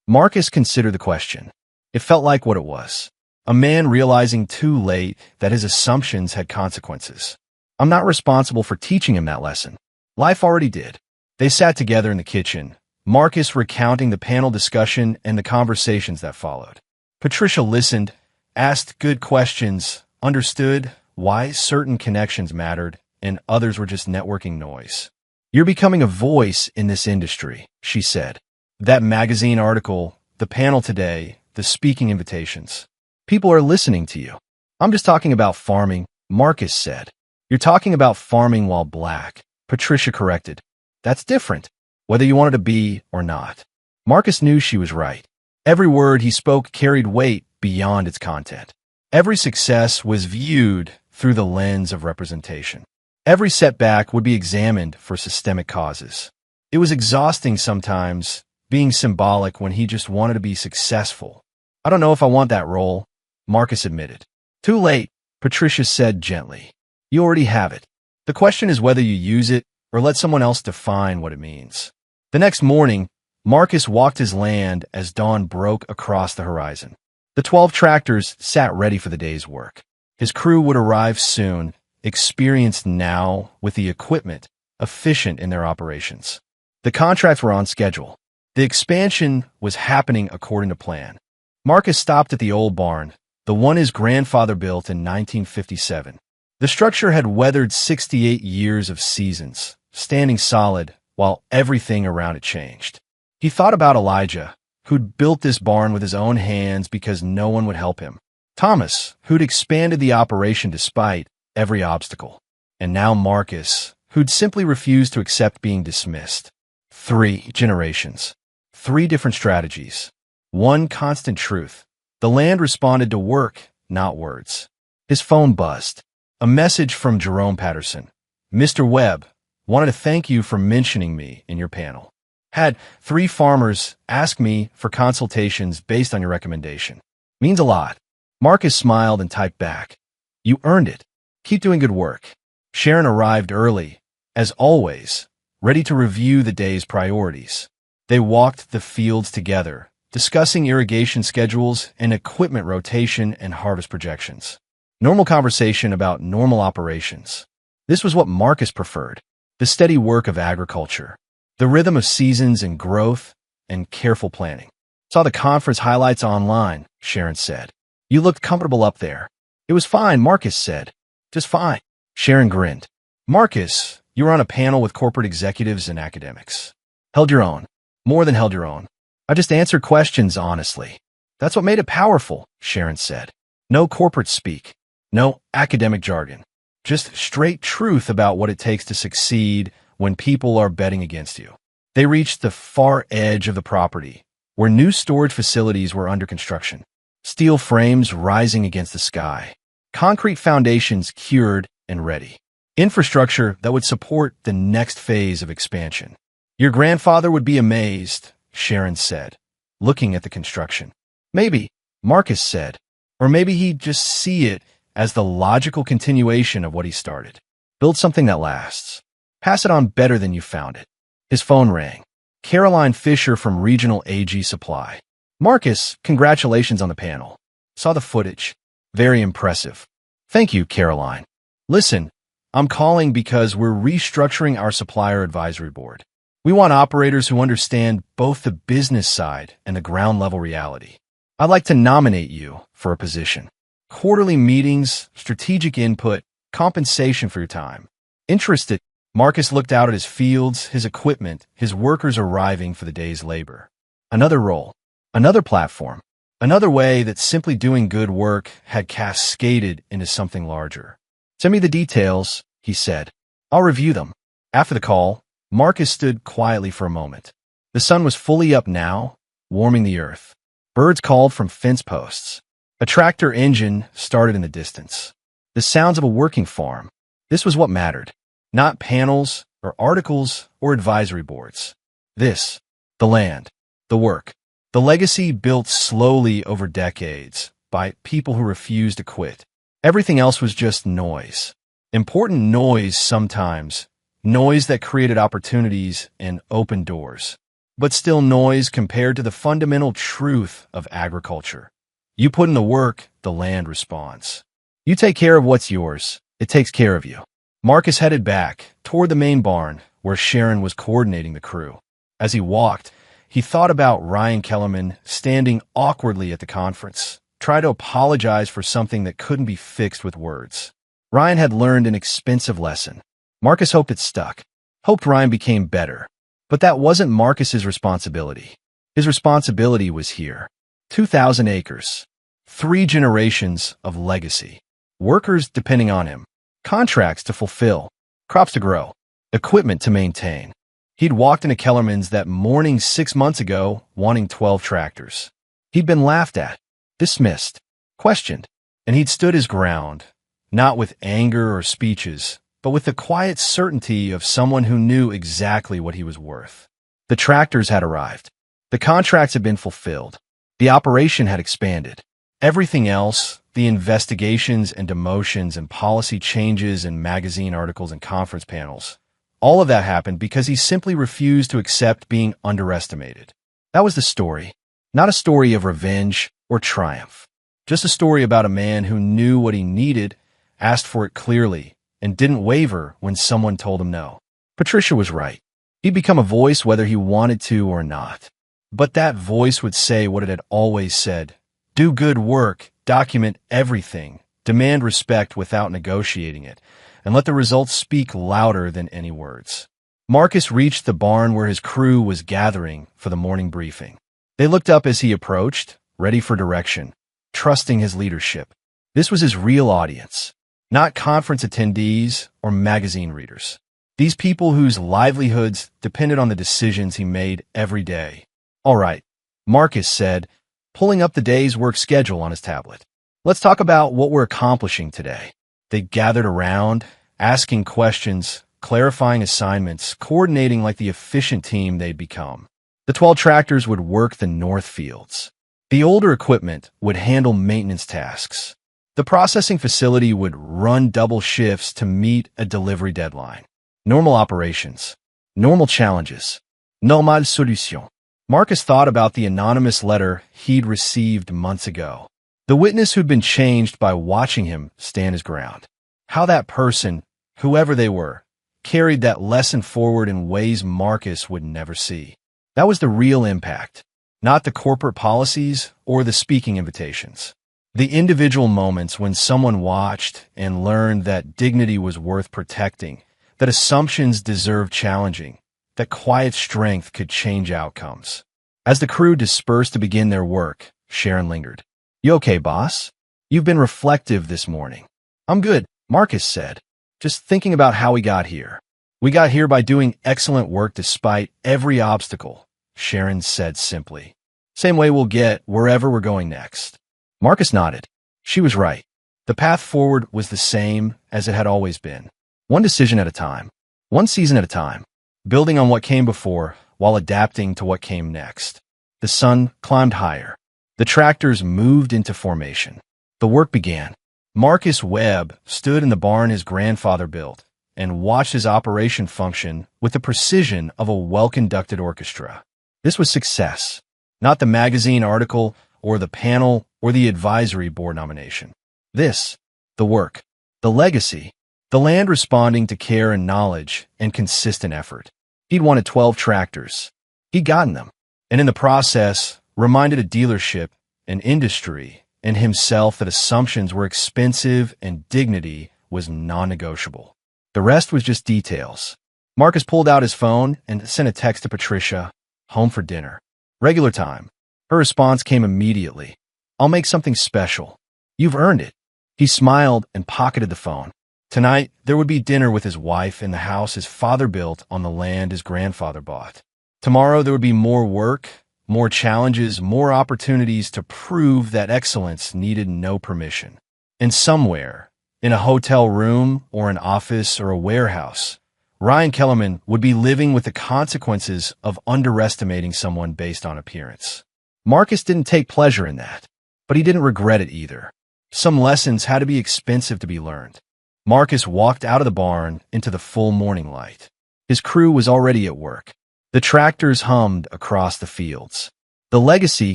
Marcus considered the question. It felt like what it was. A man realizing too late that his assumptions had consequences. I'm not responsible for teaching him that lesson. Life already did. They sat together in the kitchen, Marcus recounting the panel discussion and the conversations that followed. Patricia listened, asked good questions, understood why certain connections mattered and others were just networking noise. You're becoming a voice in this industry, she said. That magazine article, the panel today, the speaking invitations. People are listening to you. I'm just talking about farming, Marcus said. You're talking about farming while black, Patricia corrected. That's different, whether you wanted to be or not. Marcus knew she was right. Every word he spoke carried weight beyond its content. Every success was viewed through the lens of representation. Every setback would be examined for systemic causes. It was exhausting sometimes, being symbolic when he just wanted to be successful. I don't know if I want that role, Marcus admitted. Too late, Patricia said gently. You already have it. The question is whether you use it or let someone else define what it means. The next morning, Marcus walked his land as dawn broke across the horizon. The 12 tractors sat ready for the day's work. His crew would arrive soon, experienced now with the equipment, efficient in their operations. The contracts were on schedule. The expansion was happening according to plan. Marcus stopped at the old barn, the one his grandfather built in 1957. The structure had weathered 68 years of seasons, standing solid while everything around it changed. He thought about Elijah, who'd built this barn with his own hands because no one would help him. Thomas, who'd expanded the operation despite every obstacle. And now Marcus, who'd simply refused to accept being dismissed. 3 generations. 3 different strategies. One constant truth. The land responded to work, not words. His phone buzzed. A message from Jerome Patterson. Mr. Webb, wanted to thank you for mentioning me in your panel. Had 3 farmers ask me for consultations based on your recommendation. Means a lot. Marcus smiled and typed back. You earned it. Keep doing good work. Sharon arrived early, as always, ready to review the day's priorities. They walked the fields together, discussing irrigation schedules and equipment rotation and harvest projections. Normal conversation about normal operations. This was what Marcus preferred, the steady work of agriculture, the rhythm of seasons and growth, and careful planning. Saw the conference highlights online, Sharon said. You looked comfortable up there. It was fine, Marcus said. Just fine. Sharon grinned. Marcus, you were on a panel with corporate executives and academics. Held your own. More than held your own. I just answered questions honestly. That's what made it powerful, Sharon said. No corporate speak. No academic jargon. Just straight truth about what it takes to succeed when people are betting against you. They reached the far edge of the property, where new storage facilities were under construction. Steel frames rising against the sky. Concrete foundations cured and ready. Infrastructure that would support the next phase of expansion. Your grandfather would be amazed, Sharon said, looking at the construction. Maybe, Marcus said, or maybe he'd just see it as the logical continuation of what he started. Build something that lasts. Pass it on better than you found it. His phone rang. Caroline Fisher from Regional AG Supply. Marcus, congratulations on the panel. Saw the footage. Very impressive. Thank you, Caroline. Listen, I'm calling because we're restructuring our supplier advisory board. We want operators who understand both the business side and the ground level reality. I'd like to nominate you for a position. Quarterly meetings, strategic input, compensation for your time. Interested? Marcus looked out at his fields, his equipment, his workers arriving for the day's labor. Another role, another platform, another way that simply doing good work had cascaded into something larger. Send me the details, he said. I'll review them. After the call, Marcus stood quietly for a moment. The sun was fully up now, warming the earth. Birds called from fence posts. A tractor engine started in the distance. The sounds of a working farm. This was what mattered. Not panels or articles or advisory boards. This, the land, the work, the legacy built slowly over decades by people who refused to quit. Everything else was just noise. Important noise sometimes. Noise that created opportunities and opened doors. But still noise compared to the fundamental truth of agriculture. You put in the work, the land responds. You take care of what's yours, it takes care of you. Marcus headed back toward the main barn where Sharon was coordinating the crew. As he walked, he thought about Ryan Kellerman standing awkwardly at the conference, try to apologize for something that couldn't be fixed with words. Ryan had learned an expensive lesson. Marcus hoped it stuck, hoped Ryan became better. But that wasn't Marcus's responsibility. His responsibility was here. 2,000 acres. 3 generations of legacy. Workers depending on him. Contracts to fulfill. Crops to grow. Equipment to maintain. He'd walked into Kellerman's that morning 6 months ago, wanting 12 tractors. He'd been laughed at, dismissed, questioned, and he'd stood his ground, not with anger or speeches, but with the quiet certainty of someone who knew exactly what he was worth. The tractors had arrived. The contracts had been fulfilled. The operation had expanded. Everything else, the investigations and demotions and policy changes and magazine articles and conference panels, all of that happened because he simply refused to accept being underestimated. That was the story. Not a story of revenge or triumph. Just a story about a man who knew what he needed, asked for it clearly, and didn't waver when someone told him no. Patricia was right. He'd become a voice whether he wanted to or not. But that voice would say what it had always said. Do good work, document everything, demand respect without negotiating it, and let the results speak louder than any words. Marcus reached the barn where his crew was gathering for the morning briefing. They looked up as he approached, ready for direction, trusting his leadership. This was his real audience, not conference attendees or magazine readers. These people whose livelihoods depended on the decisions he made every day. All right, Marcus said, pulling up the day's work schedule on his tablet. Let's talk about what we're accomplishing today. They gathered around, asking questions, clarifying assignments, coordinating like the efficient team they'd become. The 12 tractors would work the north fields. The older equipment would handle maintenance tasks. The processing facility would run double shifts to meet a delivery deadline. Normal operations. Normal challenges. Normale solution. Marcus thought about the anonymous letter he'd received months ago. The witness who'd been changed by watching him stand his ground. How that person, whoever they were, carried that lesson forward in ways Marcus would never see. That was the real impact, not the corporate policies or the speaking invitations. The individual moments when someone watched and learned that dignity was worth protecting, that assumptions deserved challenging, that quiet strength could change outcomes. As the crew dispersed to begin their work, Sharon lingered. You okay, boss? You've been reflective this morning. I'm good, Marcus said. Just thinking about how we got here. We got here by doing excellent work despite every obstacle, Sharon said simply. Same way we'll get wherever we're going next. Marcus nodded. She was right. The path forward was the same as it had always been. One decision at a time. One season at a time. Building on what came before while adapting to what came next. The sun climbed higher. The tractors moved into formation. The work began. Marcus Webb stood in the barn his grandfather built and watched his operation function with the precision of a well-conducted orchestra. This was success, not the magazine article or the panel or the advisory board nomination. This, the work, the legacy, the land responding to care and knowledge and consistent effort. He'd wanted 12 tractors. He'd gotten them, and in the process, reminded a dealership, an industry, and himself that assumptions were expensive and dignity was non-negotiable. The rest was just details. Marcus pulled out his phone and sent a text to Patricia, home for dinner. Regular time. Her response came immediately. I'll make something special. You've earned it. He smiled and pocketed the phone. Tonight, there would be dinner with his wife in the house his father built on the land his grandfather bought. Tomorrow, there would be more work, more challenges, more opportunities to prove that excellence needed no permission. And somewhere, in a hotel room or an office or a warehouse, Ryan Kellerman would be living with the consequences of underestimating someone based on appearance. Marcus didn't take pleasure in that, but he didn't regret it either. Some lessons had to be expensive to be learned. Marcus walked out of the barn into the full morning light. His crew was already at work. The tractors hummed across the fields. The legacy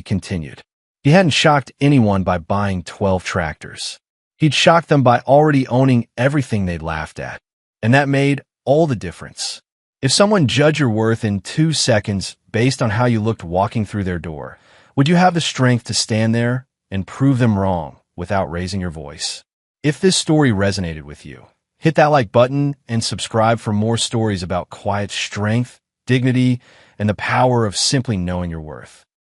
continued. He hadn't shocked anyone by buying 12 tractors. He'd shocked them by already owning everything they'd laughed at. And that made all the difference. If someone judged your worth in 2 seconds based on how you looked walking through their door, would you have the strength to stand there and prove them wrong without raising your voice? If this story resonated with you, hit that like button and subscribe for more stories about quiet strength, dignity, and the power of simply knowing your worth.